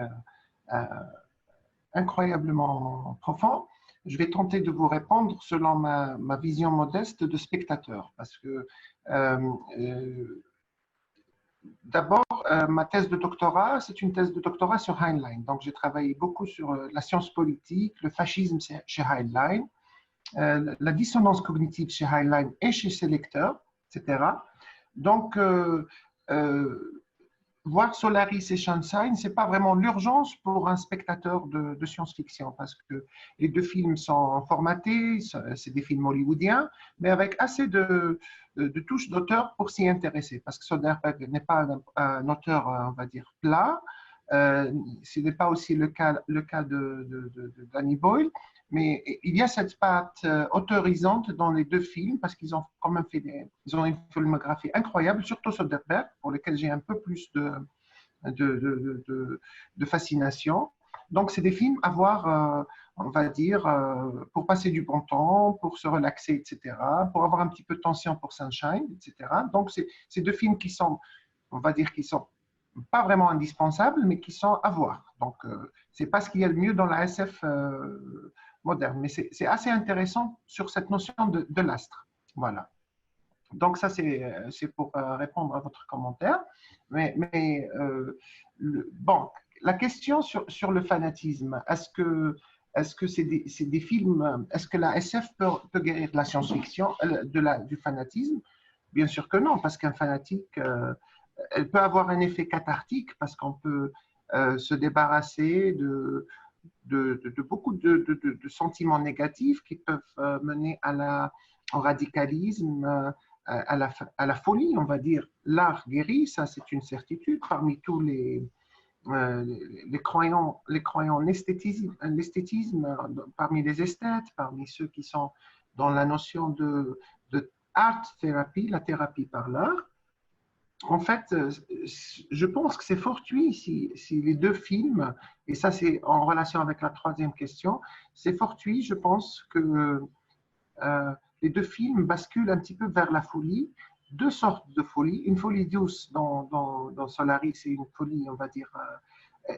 Speaker 1: incroyablement profond. Je vais tenter de vous répondre selon ma vision modeste de spectateur, parce que d'abord, ma thèse de doctorat, c'est une thèse de doctorat sur Heinlein. Donc, j'ai travaillé beaucoup sur la science politique, le fascisme chez Heinlein, la dissonance cognitive chez Heinlein et chez ses lecteurs, etc. Donc, voir Solaris et Sunshine, ce n'est pas vraiment l'urgence pour un spectateur de science-fiction, parce que les deux films sont formatés, c'est des films hollywoodiens, mais avec assez de touches d'auteur pour s'y intéresser, parce que Soderbergh n'est pas un auteur, on va dire, plat. Ce n'est pas aussi le cas de Danny Boyle, mais il y a cette patte autorisante dans les deux films parce qu'ils ont quand même ils ont une filmographie incroyable, surtout Soderbergh, pour lequel j'ai un peu plus de fascination. Donc, c'est des films à voir, on va dire, pour passer du bon temps, pour se relaxer, etc., pour avoir un petit peu de tension pour Sunshine, etc. Donc, c'est deux films qui sont, on va dire, qui sont pas vraiment indispensables, mais qui sont à voir. Donc, c'est pas ce qu'il y a de mieux dans la SF moderne, mais c'est assez intéressant sur cette notion de l'astre. Voilà. Donc, ça, c'est pour répondre à votre commentaire. Mais bon, la question sur le fanatisme, est-ce que c'est des films, est-ce que la SF peut guérir de la science-fiction, du fanatisme? Bien sûr que non, parce qu'un fanatique, elle peut avoir un effet cathartique, parce qu'on peut se débarrasser de beaucoup de sentiments négatifs qui peuvent mener au radicalisme, à la folie, on va dire. L'art guérit, ça c'est une certitude parmi tous les croyants en l'esthétisme, parmi les esthètes, parmi ceux qui sont dans la notion de art thérapie, la thérapie par l'art. En fait, je pense que c'est fortuit si les deux films, et ça c'est en relation avec la troisième question, c'est fortuit, je pense que les deux films basculent un petit peu vers la folie, deux sortes de folie, une folie douce dans Solaris et une folie, on va dire,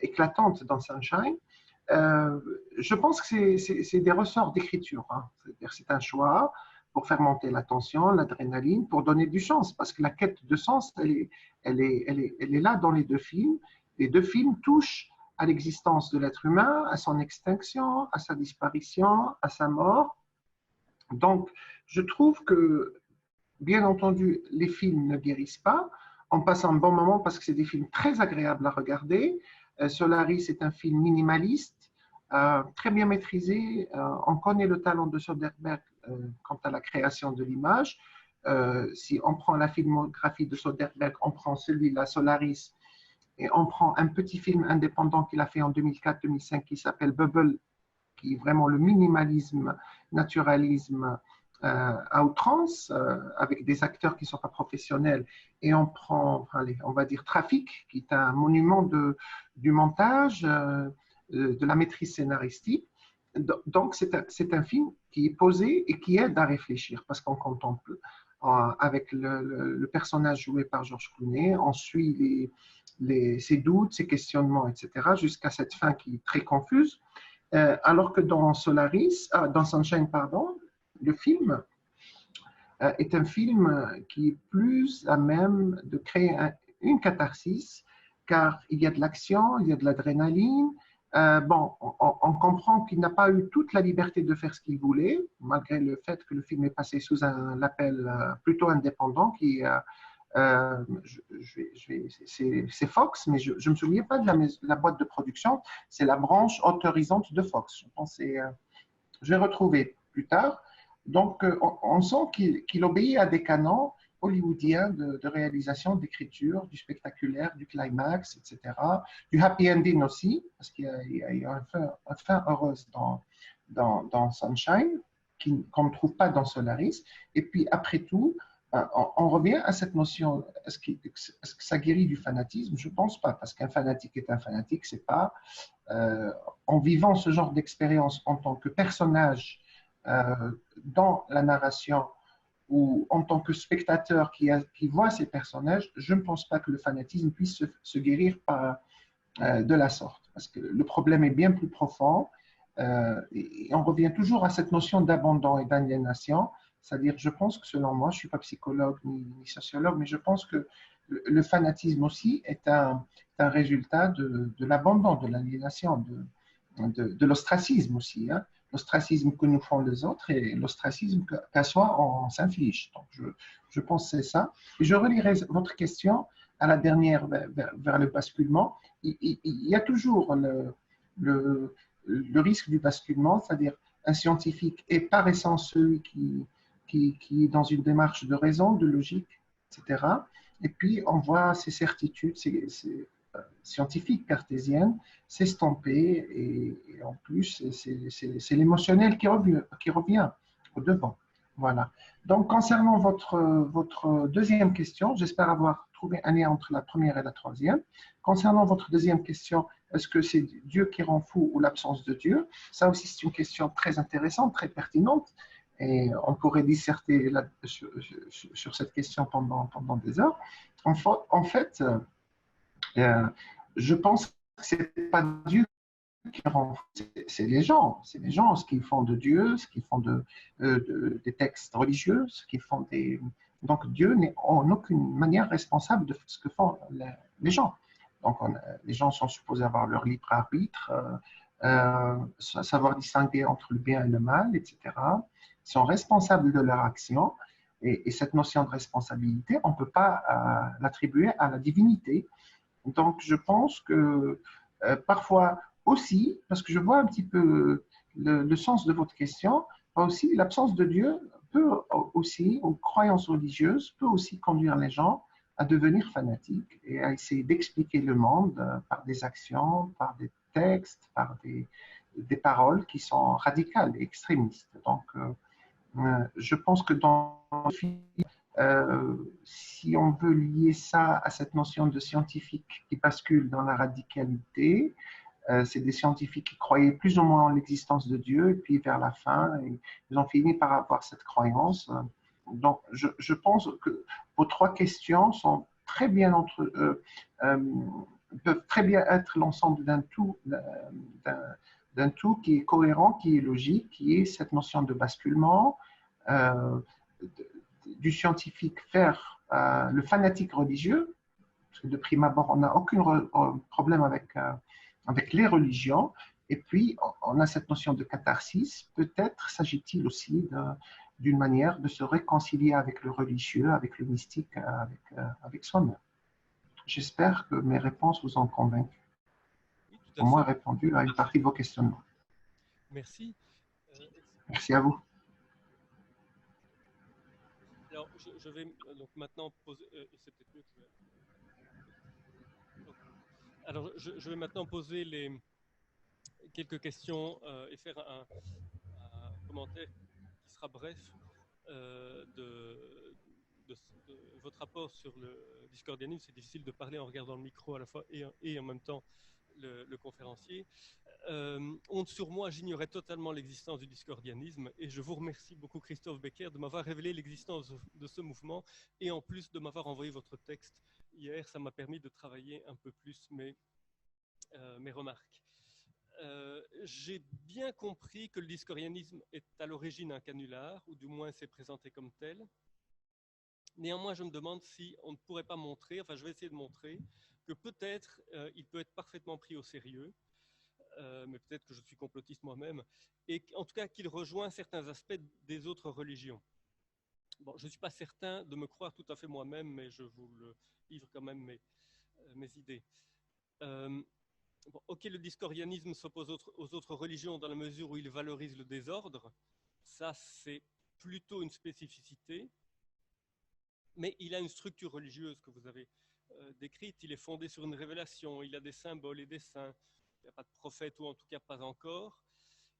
Speaker 1: éclatante dans Sunshine. Je pense que c'est des ressorts d'écriture, hein. C'est-à-dire c'est un choix pour faire monter la tension, l'adrénaline, pour donner du sens, parce que la quête de sens, elle est là dans les deux films. Les deux films touchent à l'existence de l'être humain, à son extinction, à sa disparition, à sa mort. Donc, je trouve que, bien entendu, les films ne guérissent pas. On passe un bon moment parce que c'est des films très agréables à regarder. Solaris est un film minimaliste, très bien maîtrisé. On connaît le talent de Soderbergh quant à la création de l'image. Si on prend la filmographie de Soderbergh, on prend celui-là, Solaris, et on prend un petit film indépendant qu'il a fait en 2004-2005 qui s'appelle Bubble, qui est vraiment le minimalisme, naturalisme à outrance, avec des acteurs qui ne sont pas professionnels. Et on prend, allez, on va dire, Trafic, qui est un monument du montage, de la maîtrise scénaristique. Donc, c'est un film qui est posé et qui aide à réfléchir, parce qu'on contemple avec le personnage joué par George Clooney, on suit ses doutes, ses questionnements, etc., jusqu'à cette fin qui est très confuse. Alors que dans dans Sunshine, pardon, le film est un film qui est plus à même de créer une catharsis, car il y a de l'action, il y a de l'adrénaline. Bon, on comprend qu'il n'a pas eu toute la liberté de faire ce qu'il voulait, malgré le fait que le film est passé sous un label plutôt indépendant qui c'est Fox, mais je ne me souviens pas de la boîte de production, c'est la branche autorisante de Fox. Je pense je vais retrouver plus tard. Donc, on sent qu'il obéit à des canons hollywoodiens de réalisation, d'écriture, du spectaculaire, du climax, etc. Du happy ending aussi, parce qu'il y a une fin heureuse dans Sunshine, qu'on ne trouve pas dans Solaris. Et puis, après tout, on revient à cette notion, est-ce que ça guérit du fanatisme? Je ne pense pas, parce qu'un fanatique est un fanatique, c'est pas en vivant ce genre d'expérience en tant que personnage dans la narration ou en tant que spectateur qui voit ces personnages, je ne pense pas que le fanatisme puisse se guérir de la sorte, parce que le problème est bien plus profond et on revient toujours à cette notion d'abandon et d'aliénation. C'est-à-dire, je pense que selon moi, je ne suis pas psychologue ni sociologue, mais je pense que le fanatisme aussi est un résultat de l'abandon, de l'aliénation, de l'ostracisme aussi. Hein. L'ostracisme que nous font les autres et l'ostracisme qu'à soi on s'inflige. Donc, je pense que c'est ça. Et je relirai votre question à la dernière vers le basculement. Il y a toujours le risque du basculement, c'est-à-dire un scientifique est par essence celui qui est dans une démarche de raison, de logique, etc. Et puis, on voit ces certitudes scientifiques cartésiennes s'estomper et en plus, c'est l'émotionnel qui revient au devant. Voilà. Donc, concernant votre deuxième question, j'espère avoir trouvé un lien entre la première et la troisième. Concernant votre deuxième question, est-ce que c'est Dieu qui rend fou ou l'absence de Dieu? Ça aussi, c'est une question très intéressante, très pertinente. Et on pourrait disserter sur cette question pendant des heures. En fait, je pense que ce n'est pas Dieu qui rend, c'est les gens. C'est les gens, ce qu'ils font de Dieu, ce qu'ils font des textes religieux, ce qu'ils font des... Donc Dieu n'est en aucune manière responsable de ce que font les gens. Donc les gens sont supposés avoir leur libre arbitre, savoir distinguer entre le bien et le mal, etc. Ils sont responsables de leur action et cette notion de responsabilité, on ne peut pas l'attribuer à la divinité. Donc, je pense que parfois aussi, parce que je vois un petit peu le sens de votre question, aussi l'absence de Dieu peut aussi, ou croyance religieuse, peut aussi conduire les gens à devenir fanatiques et à essayer d'expliquer le monde par des actions, par des textes, par des paroles qui sont radicales et extrémistes. Donc, je pense que si on veut lier ça à cette notion de scientifique qui bascule dans la radicalité, c'est des scientifiques qui croyaient plus ou moins en l'existence de Dieu, et puis vers la fin, ils ont fini par avoir cette croyance. Donc, je pense que vos trois questions sont très bien peuvent très bien être l'ensemble d'un tout qui est cohérent, qui est logique, qui est cette notion de basculement, du scientifique vers le fanatique religieux, parce que de prime abord, on n'a aucun problème avec les religions, et puis on a cette notion de catharsis. Peut-être s'agit-il aussi d'une manière de se réconcilier avec le religieux, avec le mystique, avec soi-même. J'espère que mes réponses vous ont convaincu,
Speaker 4: Oui, tout
Speaker 1: au
Speaker 4: à
Speaker 1: moins
Speaker 4: fait.
Speaker 1: répondu à une partie de vos questionnements.
Speaker 4: Merci.
Speaker 1: Merci à vous.
Speaker 4: Alors, je vais donc maintenant poser. C'est peut-être mieux que je vais. Alors, je vais maintenant poser quelques questions et faire un commentaire qui sera bref de votre rapport sur le discordianisme. C'est difficile de parler en regardant le micro à la fois et en même temps le conférencier. Honte sur moi, j'ignorais totalement l'existence du discordianisme et je vous remercie beaucoup, Christophe Becker, de m'avoir révélé l'existence de ce mouvement et en plus de m'avoir envoyé votre texte hier. Ça m'a permis de travailler un peu plus mes remarques. J'ai bien compris que le discordianisme est à l'origine un canular, ou du moins c'est présenté comme tel. Néanmoins, je me demande si on ne pourrait pas montrer, enfin je vais essayer de montrer, que peut-être il peut être parfaitement pris au sérieux, mais peut-être que je suis complotiste moi-même, et en tout cas qu'il rejoint certains aspects des autres religions. Bon, je ne suis pas certain de me croire tout à fait moi-même, mais je vous le livre quand même mes idées. Bon, ok, le discordianisme s'oppose aux autres religions dans la mesure où il valorise le désordre. Ça, c'est plutôt une spécificité. Mais il a une structure religieuse que vous avez décrite. Il est fondé sur une révélation. Il a des symboles et des saints. Il n'y a pas de prophète, ou en tout cas pas encore.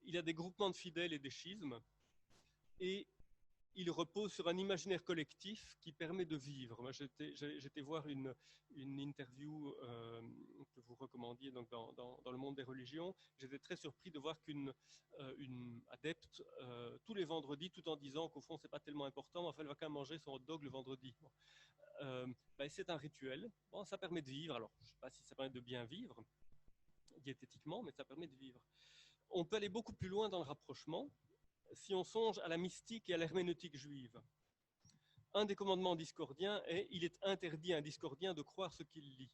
Speaker 4: Il a des groupements de fidèles et des schismes. Et il repose sur un imaginaire collectif qui permet de vivre. Moi, j'étais voir une interview que vous recommandiez donc dans le monde des religions. J'étais très surpris de voir qu'une adepte, tous les vendredis, tout en disant qu'au fond, c'est pas tellement important, enfin, elle va quand même manger son hot dog le vendredi. C'est un rituel. Bon, ça permet de vivre. Alors, je ne sais pas si ça permet de bien vivre diététiquement, mais ça permet de vivre. On peut aller beaucoup plus loin dans le rapprochement si on songe à la mystique et à l'herméneutique juive. Un des commandements discordiens est « il est interdit à un discordien de croire ce qu'il lit ».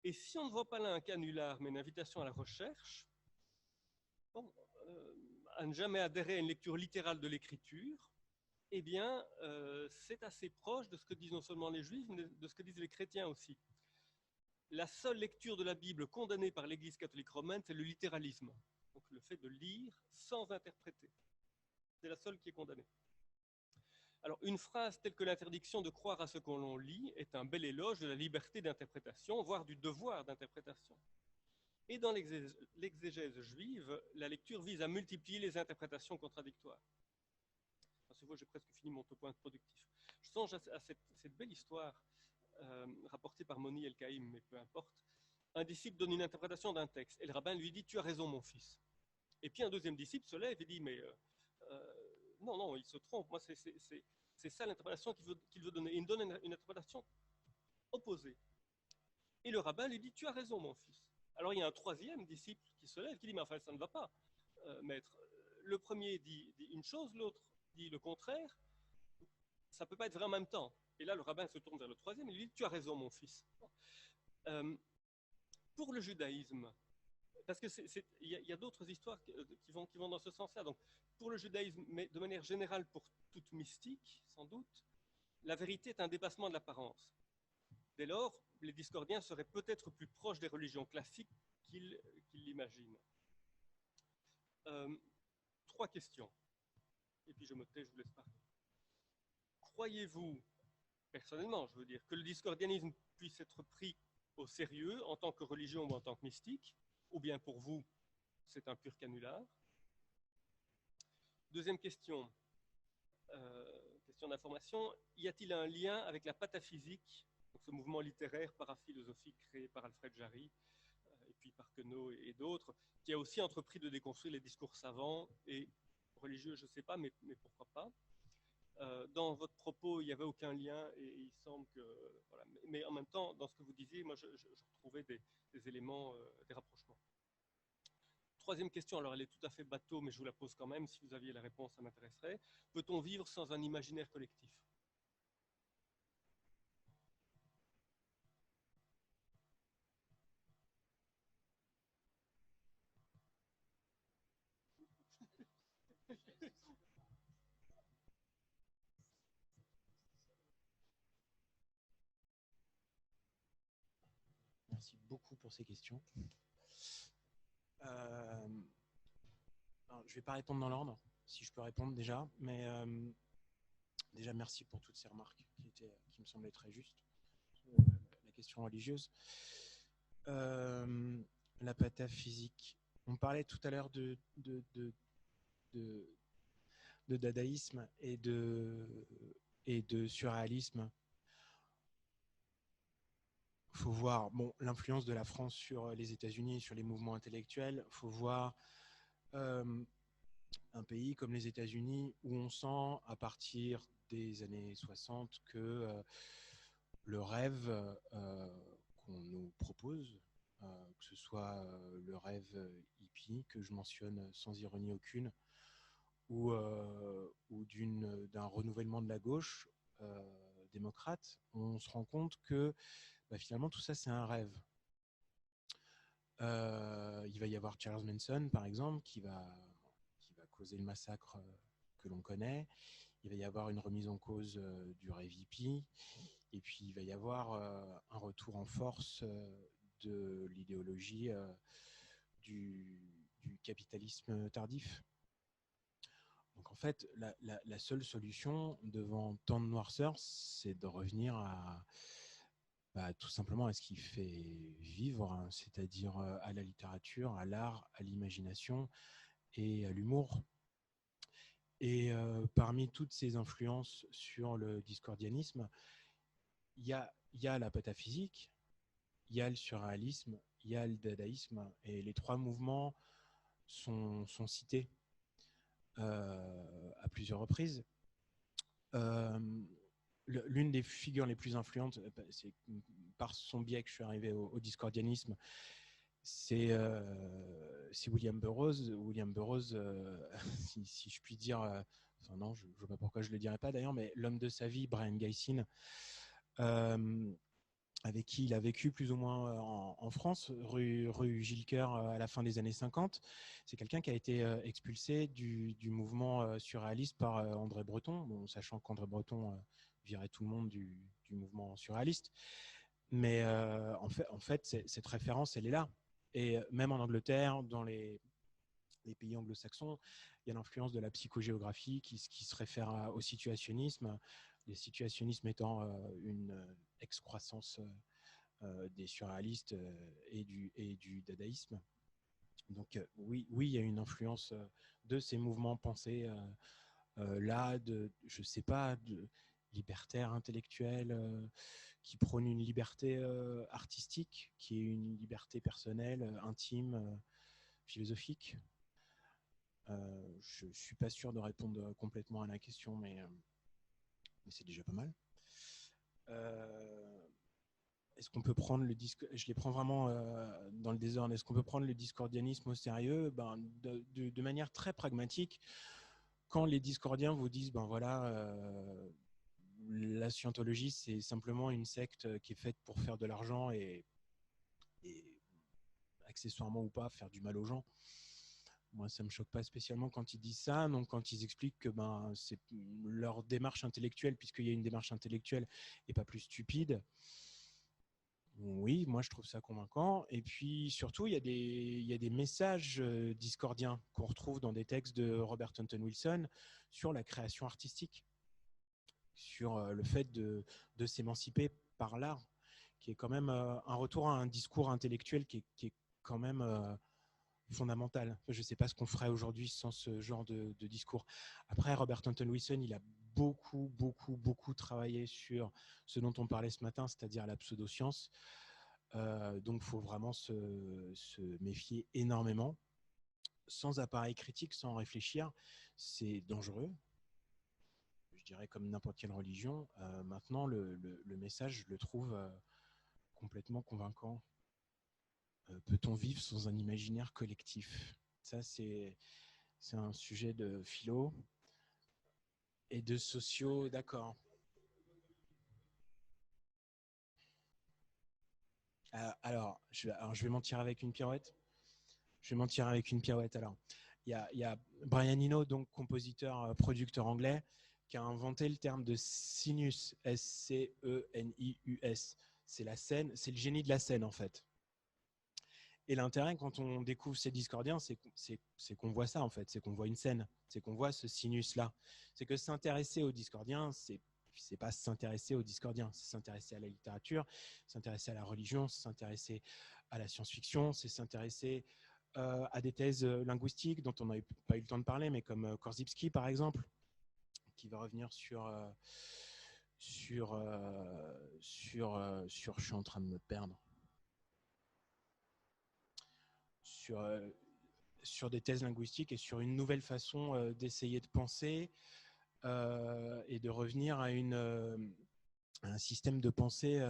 Speaker 4: Et si on ne voit pas là un canular, mais une invitation à la recherche, à ne jamais adhérer à une lecture littérale de l'écriture, eh bien, c'est assez proche de ce que disent non seulement les juifs, mais de ce que disent les chrétiens aussi. La seule lecture de la Bible condamnée par l'Église catholique romaine, c'est le littéralisme. Donc le fait de lire sans interpréter. C'est la seule qui est condamnée. Alors, une phrase telle que l'interdiction de croire à ce qu'on l'on lit est un bel éloge de la liberté d'interprétation, voire du devoir d'interprétation. Et dans l'exégèse juive, la lecture vise à multiplier les interprétations contradictoires. Parce que j'ai presque fini mon point productif. Je songe à cette belle histoire rapportée par Moni El-Kaïm, mais peu importe. Un disciple donne une interprétation d'un texte et le rabbin lui dit « Tu as raison, mon fils ». Et puis un deuxième disciple se lève et dit « Mais non, il se trompe. Moi, c'est ça l'interprétation qu'il veut donner. » Et il donne une interprétation opposée. Et le rabbin lui dit « Tu as raison, mon fils ». Alors il y a un troisième disciple qui se lève, qui dit « Mais enfin, ça ne va pas, maître. Le premier dit une chose, l'autre dit le contraire. Ça ne peut pas être vrai en même temps. » Et là, le rabbin se tourne vers le troisième et lui dit « Tu as raison, mon fils. » Pour le judaïsme, parce qu'il y a d'autres histoires qui vont dans ce sens-là. Donc, pour le judaïsme, mais de manière générale pour toute mystique, sans doute, la vérité est un dépassement de l'apparence. Dès lors, les discordiens seraient peut-être plus proches des religions classiques qu'ils l'imaginent. Trois questions. et puis je me tais, je vous laisse parler. Croyez-vous, personnellement, je veux dire, que le discordianisme puisse être pris au sérieux en tant que religion ou en tant que mystique, ou bien pour vous, c'est un pur canular? Deuxième question, question d'information, y a-t-il un lien avec la pataphysique, donc ce mouvement littéraire paraphilosophique créé par Alfred Jarry, et puis par Queneau et d'autres, qui a aussi entrepris de déconstruire les discours savants et religieux, je ne sais pas, mais pourquoi pas. Dans votre propos, il n'y avait aucun lien et il semble que... Voilà. Mais en même temps, dans ce que vous disiez, moi, je retrouvais des éléments, des rapprochements. Troisième question, alors elle est tout à fait bateau, mais je vous la pose quand même. Si vous aviez la réponse, ça m'intéresserait. Peut-on vivre sans un imaginaire collectif?
Speaker 3: Merci beaucoup pour ces questions. Alors, je ne vais pas répondre dans l'ordre, si je peux répondre déjà, mais déjà merci pour toutes ces remarques qui me semblaient très justes. La question religieuse. La pataphysique. On parlait tout à l'heure de dadaïsme et de surréalisme. Il faut voir l'influence de la France sur les États-Unis, sur les mouvements intellectuels. Il faut voir un pays comme les États-Unis où on sent à partir des années 60 que le rêve qu'on nous propose, que ce soit le rêve hippie que je mentionne sans ironie aucune, ou d'un renouvellement de la gauche démocrate, on se rend compte que finalement tout ça c'est un rêve. Il va y avoir Charles Manson par exemple qui va causer le massacre que l'on connaît. Il va y avoir une remise en cause du rêve hippie, et puis il va y avoir un retour en force de l'idéologie du capitalisme tardif. Donc en fait, la seule solution devant tant de noirceur, c'est de revenir tout simplement à ce qui fait vivre, hein, c'est-à-dire à la littérature, à l'art, à l'imagination et à l'humour. Et parmi toutes ces influences sur le discordianisme, il y a la pataphysique, il y a le surréalisme, il y a le dadaïsme, et les trois mouvements sont cités à plusieurs reprises. L'une des figures les plus influentes, c'est par son biais que je suis arrivé au discordianisme, c'est William Burroughs. William Burroughs, si je puis dire, enfin non, je ne vois pas pourquoi je ne le dirais pas d'ailleurs, mais l'homme de sa vie, Brian Gysin, avec qui il a vécu plus ou moins en France, rue Gilles-Coeur à la fin des années 50. C'est quelqu'un qui a été expulsé du mouvement surréaliste par André Breton, sachant qu'André Breton virait tout le monde du mouvement surréaliste. Mais en fait cette référence, elle est là. Et même en Angleterre, dans les pays anglo-saxons, il y a l'influence de la psychogéographie qui se réfère au situationnisme, le situationnisme étant une excroissance des surréalistes et du dadaïsme. Donc oui, il y a une influence de ces mouvements pensés là, je ne sais pas, de libertaires intellectuels qui prônent une liberté artistique, qui est une liberté personnelle, intime, philosophique. Je ne suis pas sûr de répondre complètement à la question, mais c'est déjà pas mal. Est-ce qu'on peut prendre le je les prends vraiment dans le désordre, est-ce qu'on peut prendre le discordianisme au sérieux? De manière très pragmatique, quand les discordiens vous disent la scientologie c'est simplement une secte qui est faite pour faire de l'argent et accessoirement ou pas faire du mal aux gens, moi ça me choque pas spécialement quand ils disent ça. Donc quand ils expliquent que c'est leur démarche intellectuelle, puisqu'il y a une démarche intellectuelle et pas plus stupide, Oui, moi je trouve ça convaincant. Et puis surtout, il y a des messages discordiens qu'on retrouve dans des textes de Robert Anton Wilson sur la création artistique, sur le fait de s'émanciper par l'art, qui est quand même un retour à un discours intellectuel qui est quand même fondamental. Je ne sais pas ce qu'on ferait aujourd'hui sans ce genre de discours. Après, Robert Anton Wilson, il a beaucoup travaillé sur ce dont on parlait ce matin, c'est-à-dire la pseudoscience. Donc, il faut vraiment se méfier énormément. Sans appareil critique, sans réfléchir, c'est dangereux. Je dirais comme n'importe quelle religion. Maintenant, le message, je le trouve complètement convaincant. Peut-on vivre sans un imaginaire collectif? Ça, c'est un sujet de philo et de sociaux, d'accord. Alors, je vais mentir avec une pirouette. Je vais mentir avec une pirouette. Alors, il y a Brian Eno, donc compositeur, producteur anglais, qui a inventé le terme de sinus, S-C-E-N-I-U-S. C'est la scène, c'est le génie de la scène en fait. Et l'intérêt, quand on découvre ces discordiens, c'est qu'on voit ça, en fait. C'est qu'on voit une scène. C'est qu'on voit ce sinus-là. C'est que s'intéresser aux discordiens, c'est pas s'intéresser aux discordiens. C'est s'intéresser à la littérature, s'intéresser à la religion, s'intéresser à la science-fiction, c'est s'intéresser à des thèses linguistiques dont on n'a pas eu le temps de parler, mais comme Korzybski, par exemple, qui va revenir je suis en train de me perdre. Sur des thèses linguistiques et sur une nouvelle façon d'essayer de penser et de revenir à un système de pensée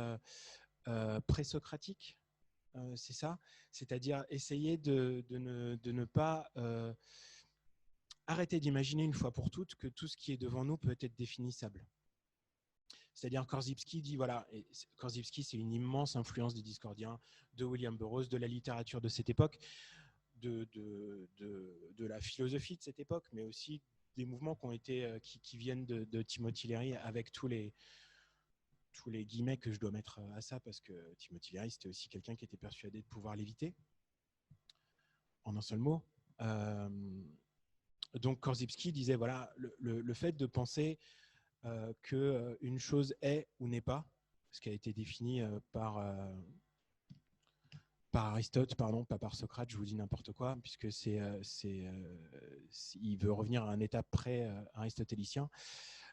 Speaker 3: pré-socratique. C'est ça, c'est-à-dire essayer de ne pas arrêter d'imaginer une fois pour toutes que tout ce qui est devant nous peut être définissable. C'est-à-dire Korzybski dit, voilà, et Korzybski c'est une immense influence des discordiens, de William Burroughs, de la littérature de cette époque, de la philosophie de cette époque, mais aussi des mouvements qui viennent de Timothy Leary, avec tous les guillemets que je dois mettre à ça, parce que Timothy Leary, c'était aussi quelqu'un qui était persuadé de pouvoir l'éviter, en un seul mot. Donc Korzybski disait, voilà, le fait de penser qu'une chose est ou n'est pas, ce qui a été défini par Aristote, pardon, pas par Socrate, je vous dis n'importe quoi, puisque il veut revenir à un état pré-aristotélicien.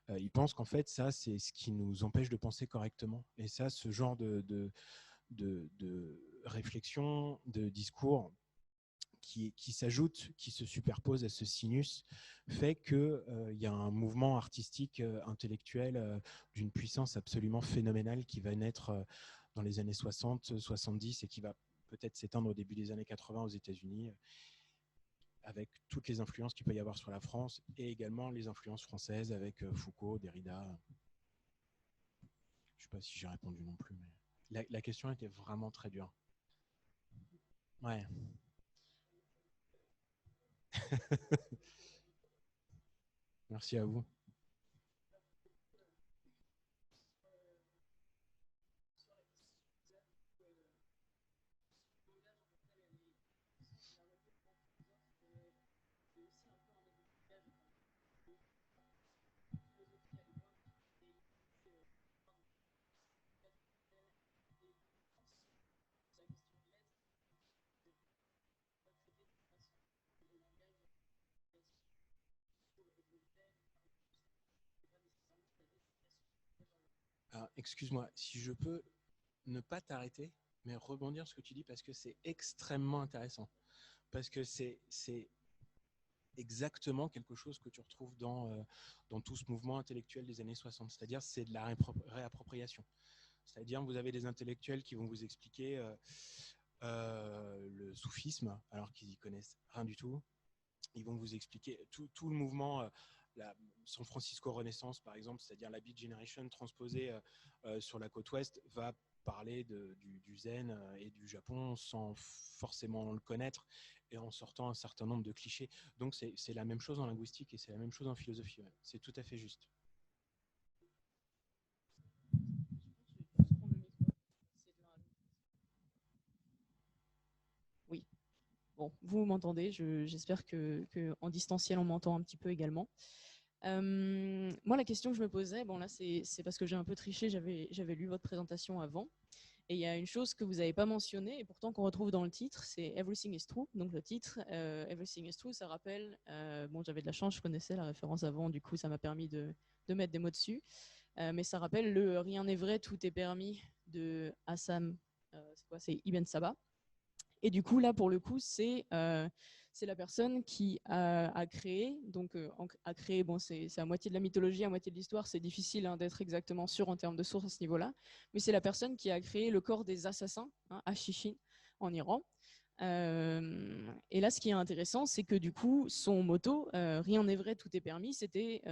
Speaker 3: Il pense qu'en fait, ça, c'est ce qui nous empêche de penser correctement. Et ça, ce genre de réflexion, de discours qui s'ajoute, qui se superpose à ce sinus, fait qu'il y a un mouvement artistique, intellectuel, d'une puissance absolument phénoménale qui va naître dans les années 60, 70 et qui va peut-être s'étendre au début des années 80 aux États-Unis, avec toutes les influences qu'il peut y avoir sur la France et également les influences françaises avec Foucault, Derrida. Je ne sais pas si j'ai répondu non plus, mais la question était vraiment très dure. Ouais. Merci à vous. Alors, excuse-moi, si je peux ne pas t'arrêter, mais rebondir sur ce que tu dis, parce que c'est extrêmement intéressant. Parce que c'est exactement quelque chose que tu retrouves dans tout ce mouvement intellectuel des années 60. C'est-à-dire, c'est de la réappropriation. C'est-à-dire, vous avez des intellectuels qui vont vous expliquer le soufisme, alors qu'ils n'y connaissent rien du tout. Ils vont vous expliquer tout le mouvement, la San Francisco Renaissance, par exemple, c'est-à-dire la Beat Generation transposée sur la côte ouest, va parler du zen et du Japon sans forcément le connaître et en sortant un certain nombre de clichés. Donc, c'est la même chose en linguistique et c'est la même chose en philosophie. Ouais. C'est tout à fait juste.
Speaker 2: Bon, vous m'entendez, j'espère que en distanciel, on m'entend un petit peu également. Moi, la question que je me posais, bon là, c'est parce que j'ai un peu triché, j'avais lu votre présentation avant. Et il y a une chose que vous n'avez pas mentionnée, et pourtant qu'on retrouve dans le titre, c'est Everything is True. Donc le titre, Everything is True, ça rappelle, bon j'avais de la chance, je connaissais la référence avant, du coup ça m'a permis de mettre des mots dessus. Mais ça rappelle le Rien n'est vrai, tout est permis de Hassan, c'est Ibn Saba. Et du coup, là, pour le coup, c'est la personne qui a créé, donc a créé, bon, c'est à moitié de la mythologie, à moitié de l'histoire, c'est difficile hein, d'être exactement sûr en termes de source à ce niveau-là, mais c'est la personne qui a créé le corps des assassins, hein, à Shishin, en Iran. Et là, ce qui est intéressant, c'est que du coup, son motto, rien n'est vrai, tout est permis, c'était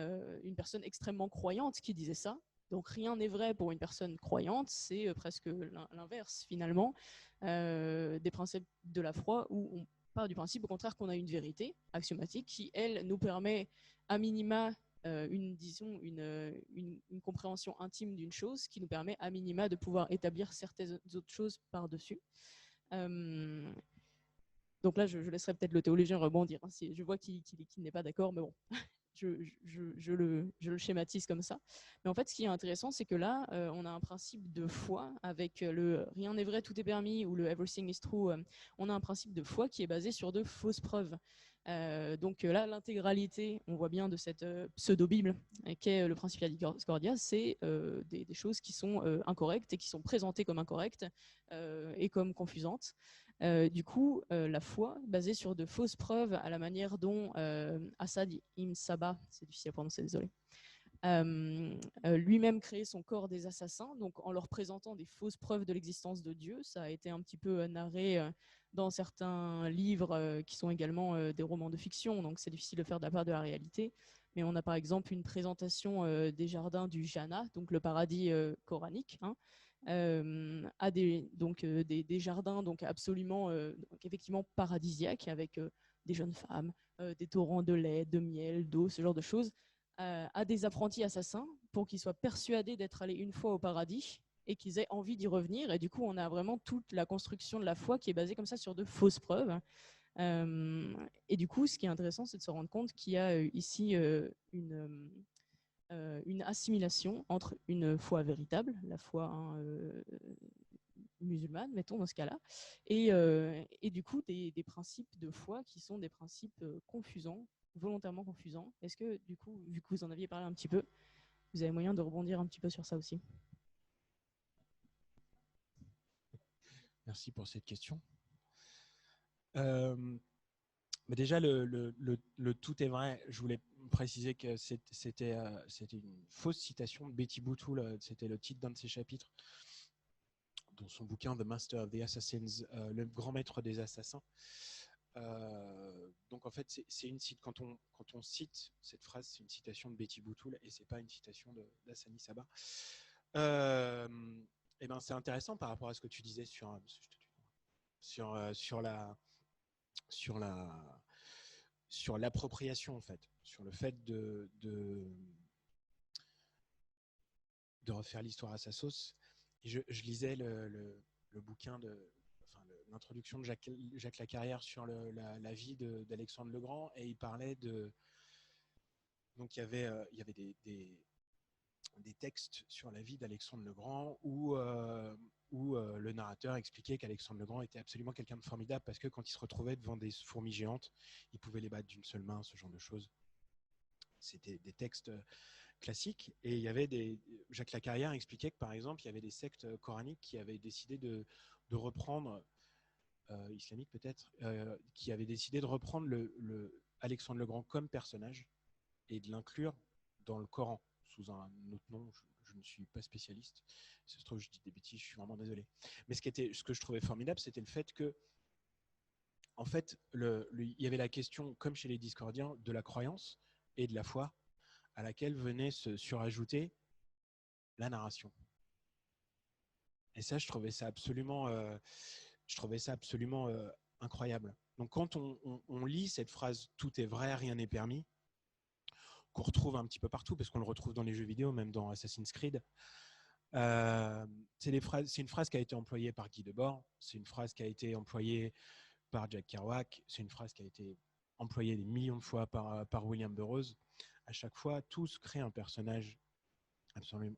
Speaker 2: une personne extrêmement croyante qui disait ça. Donc rien n'est vrai pour une personne croyante, c'est presque l'inverse finalement des principes de la foi où on part du principe au contraire qu'on a une vérité axiomatique qui, elle, nous permet à minima une compréhension intime d'une chose qui nous permet à minima de pouvoir établir certaines autres choses par-dessus. Donc là, je laisserai peut-être le théologien rebondir. Hein, si je vois qu'il n'est pas d'accord, mais bon, je le schématise comme ça. Mais en fait, ce qui est intéressant, c'est que là, on a un principe de foi avec le rien n'est vrai, tout est permis ou le everything is true. On a un principe de foi qui est basé sur de fausses preuves. Donc là, l'intégralité, on voit bien de cette pseudo-bible qu'est le Principia Discordia, c'est des choses qui sont incorrectes et qui sont présentées comme incorrectes et comme confusantes. Du coup, la foi, basée sur de fausses preuves à la manière dont Assad ibn Saba, c'est difficile à prononcer, désolé, lui-même créé son corps des assassins, donc en leur présentant des fausses preuves de l'existence de Dieu. Ça a été un petit peu narré dans certains livres qui sont également des romans de fiction, donc c'est difficile de faire de la part de la réalité. Mais on a par exemple une présentation des jardins du Jannah, donc le paradis coranique, hein, à des jardins donc absolument donc effectivement paradisiaques avec des jeunes femmes, des torrents de lait, de miel, d'eau, ce genre de choses, à des apprentis assassins pour qu'ils soient persuadés d'être allés une fois au paradis et qu'ils aient envie d'y revenir. Et du coup, on a vraiment toute la construction de la foi qui est basée comme ça sur de fausses preuves. Et du coup, ce qui est intéressant, c'est de se rendre compte qu'il y a ici une assimilation entre une foi véritable, la foi hein, musulmane, mettons dans ce cas-là, et du coup des principes de foi qui sont des principes confusants, volontairement confusants. Est-ce que du coup, vu que vous en aviez parlé un petit peu, vous avez moyen de rebondir un petit peu sur ça aussi?
Speaker 3: Merci pour cette question. Mais déjà, le tout est vrai. Je voulais préciser que c'était une fausse citation de Betty Bootle. C'était le titre d'un de ses chapitres dans son bouquin The Master of the Assassins, le grand maître des assassins. Donc en fait, c'est une cite. Quand on cite cette phrase, c'est une citation de Betty Bootle et c'est pas une citation d'Hassani Sabbah. Et ben c'est intéressant par rapport à ce que tu disais sur l'appropriation en fait, sur le fait de refaire l'histoire à sa sauce. Et je lisais le bouquin l'introduction de Jacques Lacarrière sur la vie d'Alexandre le Grand, et il parlait de donc il y avait des textes sur la vie d'Alexandre le Grand où le narrateur expliquait qu'Alexandre le Grand était absolument quelqu'un de formidable parce que quand il se retrouvait devant des fourmis géantes, il pouvait les battre d'une seule main, ce genre de choses. C'était des textes classiques. Et il y avait Jacques Lacarrière expliquait que par exemple, il y avait des sectes coraniques qui avaient décidé de reprendre, islamique peut-être, qui avaient décidé de reprendre Alexandre le Grand comme personnage et de l'inclure dans le Coran sous un autre nom. Je ne suis pas spécialiste. Si ça se trouve, je dis des bêtises, je suis vraiment désolé. Mais ce que je trouvais formidable, c'était le fait que, en fait, il y avait la question, comme chez les Discordiens, de la croyance et de la foi, à laquelle venait se surajouter la narration. Et ça, je trouvais ça absolument incroyable. Donc, quand on lit cette phrase « tout est vrai, rien n'est permis », qu'on retrouve un petit peu partout, parce qu'on le retrouve dans les jeux vidéo, même dans Assassin's Creed. C'est une phrase qui a été employée par Guy Debord, c'est une phrase qui a été employée par Jack Kerouac. C'est une phrase qui a été employée des millions de fois par William Burroughs. À chaque fois, tous créent un personnage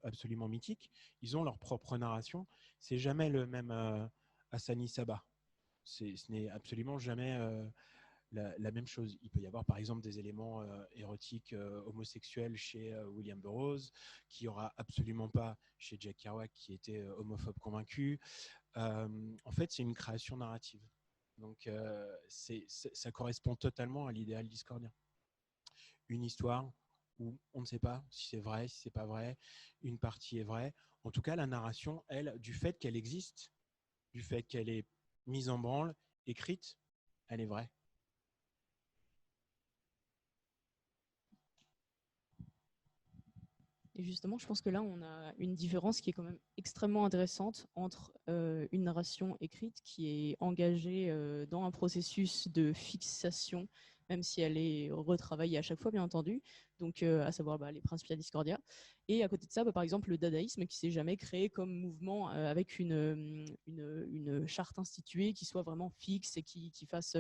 Speaker 3: absolument mythique. Ils ont leur propre narration. C'est jamais le même Hassani Sabah. Ce n'est absolument jamais la même chose. Il peut y avoir par exemple des éléments érotiques homosexuels chez William Burroughs, qui n'y aura absolument pas chez Jack Kerouac, qui était homophobe convaincu. En fait, c'est une création narrative. Donc, ça correspond totalement à l'idéal discordien. Une histoire où on ne sait pas si c'est vrai, si c'est pas vrai, une partie est vraie. En tout cas, la narration, elle, du fait qu'elle existe, du fait qu'elle est mise en branle, écrite, elle est vraie.
Speaker 2: Et justement, je pense que là, on a une différence qui est quand même extrêmement intéressante entre une narration écrite qui est engagée dans un processus de fixation, même si elle est retravaillée à chaque fois, bien entendu, donc à savoir les Principia Discordia. Et à côté de ça, par exemple, le dadaïsme qui s'est jamais créé comme mouvement avec une charte instituée qui soit vraiment fixe et qui fasse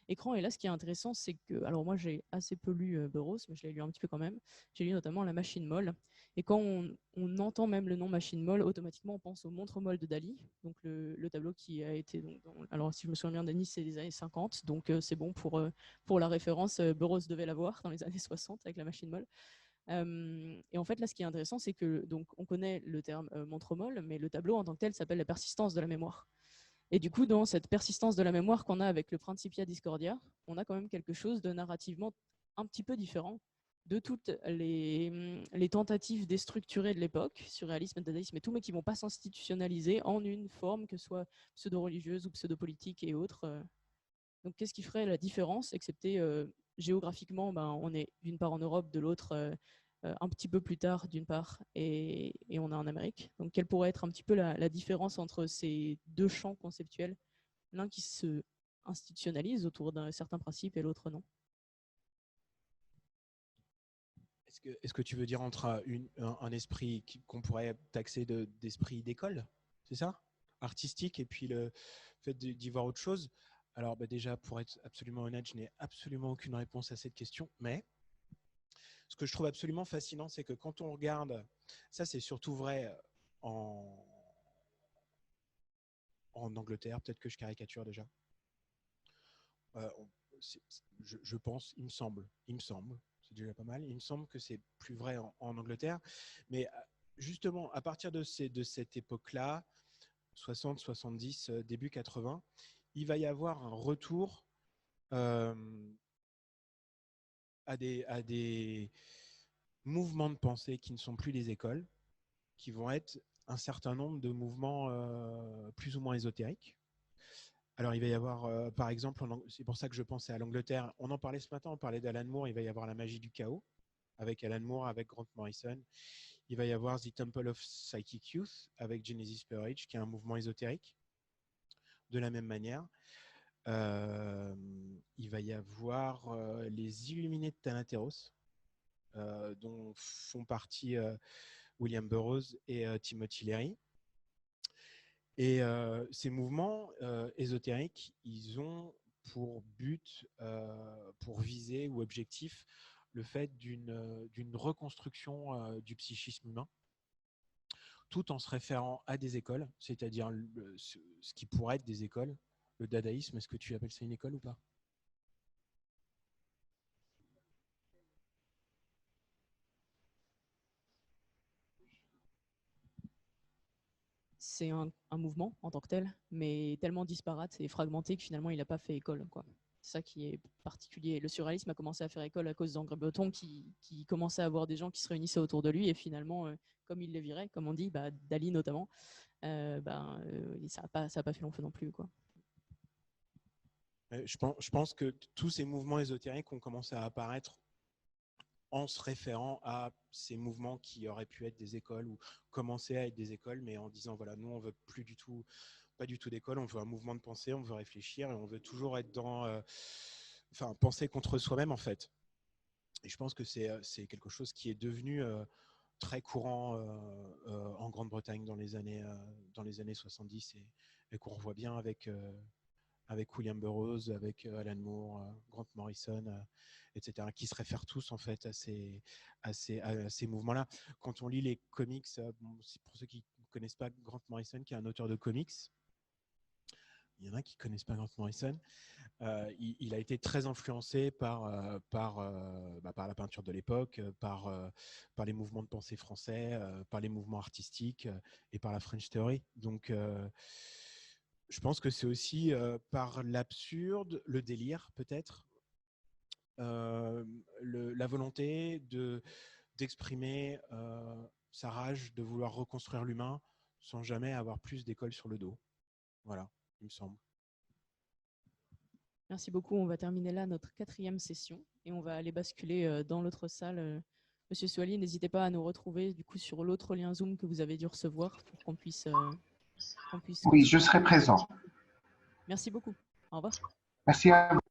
Speaker 2: écran. Et là, ce qui est intéressant, c'est que, alors moi, j'ai assez peu lu Burroughs, mais je l'ai lu un petit peu quand même. J'ai lu notamment La Machine molle. Et quand on entend même le nom machine molle, automatiquement on pense au montre molle de Dali, donc le tableau qui a été, donc, alors si je me souviens bien, Denis, c'est des années 50, donc c'est bon pour la référence, Burroughs devait l'avoir dans les années 60 avec la machine molle. Et en fait, là, ce qui est intéressant, c'est que donc on connaît le terme montre molle, mais le tableau en tant que tel s'appelle la persistance de la mémoire. Et du coup, dans cette persistance de la mémoire qu'on a avec le Principia Discordia, on a quand même quelque chose de narrativement un petit peu différent de toutes les tentatives déstructurées de l'époque, surréalisme, dadaïsme et tout, mais qui ne vont pas s'institutionnaliser en une forme, que ce soit pseudo-religieuse ou pseudo-politique et autres. Donc, qu'est-ce qui ferait la différence, excepté géographiquement, on est d'une part en Europe, de l'autre un petit peu plus tard, d'une part, et on est en Amérique. Donc, quelle pourrait être un petit peu la différence entre ces deux champs conceptuels, l'un qui se institutionnalise autour d'un certain principe et l'autre non?
Speaker 3: Est-ce que tu veux dire entre un esprit qu'on pourrait taxer d'esprit d'école, c'est ça? Artistique, et puis le fait d'y voir autre chose? Alors déjà, pour être absolument honnête, je n'ai absolument aucune réponse à cette question, mais ce que je trouve absolument fascinant, c'est que quand on regarde, ça c'est surtout vrai en Angleterre, peut-être que je caricature déjà. Je pense, il me semble, c'est déjà pas mal, il me semble que c'est plus vrai en Angleterre, mais justement, à partir de cette époque-là, 60, 70, début 80, il va y avoir un retour à des mouvements de pensée qui ne sont plus des écoles, qui vont être un certain nombre de mouvements plus ou moins ésotériques. Alors, il va y avoir, par exemple, c'est pour ça que je pensais à l'Angleterre. On en parlait ce matin, on parlait d'Alan Moore. Il va y avoir La Magie du Chaos avec Alan Moore, avec Grant Morrison. Il va y avoir The Temple of Psychic Youth avec Genesis Porridge, qui est un mouvement ésotérique. De la même manière, il va y avoir les Illuminés de Thanateros, dont font partie William Burroughs et Timothy Leary. Et ces mouvements ésotériques, ils ont pour but, pour viser ou objectif, le fait d'une reconstruction du psychisme humain, tout en se référant à des écoles, c'est-à-dire ce qui pourrait être des écoles. Le dadaïsme, est-ce que tu appelles ça une école ou pas?
Speaker 2: C'est un mouvement en tant que tel, mais tellement disparate et fragmenté que finalement il n'a pas fait école, quoi. C'est ça qui est particulier. Le surréalisme a commencé à faire école à cause d'André Breton qui commençait à avoir des gens qui se réunissaient autour de lui et finalement, comme il les virait, comme on dit, Dali notamment, ça n'a pas fait long feu non plus, quoi.
Speaker 3: Je pense que tous ces mouvements ésotériques ont commencé à apparaître en se référant à ces mouvements qui auraient pu être des écoles ou commencer à être des écoles, mais en disant voilà, nous on veut plus du tout, pas du tout d'école, on veut un mouvement de pensée, on veut réfléchir et on veut toujours être dans, penser contre soi-même en fait. Et je pense que c'est quelque chose qui est devenu très courant en Grande-Bretagne dans les années 70 et qu'on revoit bien avec avec William Burroughs, avec Alan Moore, Grant Morrison, etc., qui se réfèrent tous en fait à ces mouvements-là. Quand on lit les comics, bon, pour ceux qui ne connaissent pas Grant Morrison, qui est un auteur de comics, il y en a qui ne connaissent pas Grant Morrison, il a été très influencé par la peinture de l'époque, par les mouvements de pensée français, par les mouvements artistiques et par la French Theory. Donc, je pense que c'est aussi par l'absurde, le délire peut-être, la volonté d'exprimer sa rage de vouloir reconstruire l'humain sans jamais avoir plus d'école sur le dos. Voilà, il me semble.
Speaker 2: Merci beaucoup. On va terminer là notre 4e session et on va aller basculer dans l'autre salle. Monsieur Souali, n'hésitez pas à nous retrouver du coup sur l'autre lien Zoom que vous avez dû recevoir pour qu'on puisse.
Speaker 1: Oui, je serai présent.
Speaker 2: Merci beaucoup. Au revoir.
Speaker 1: Merci à vous.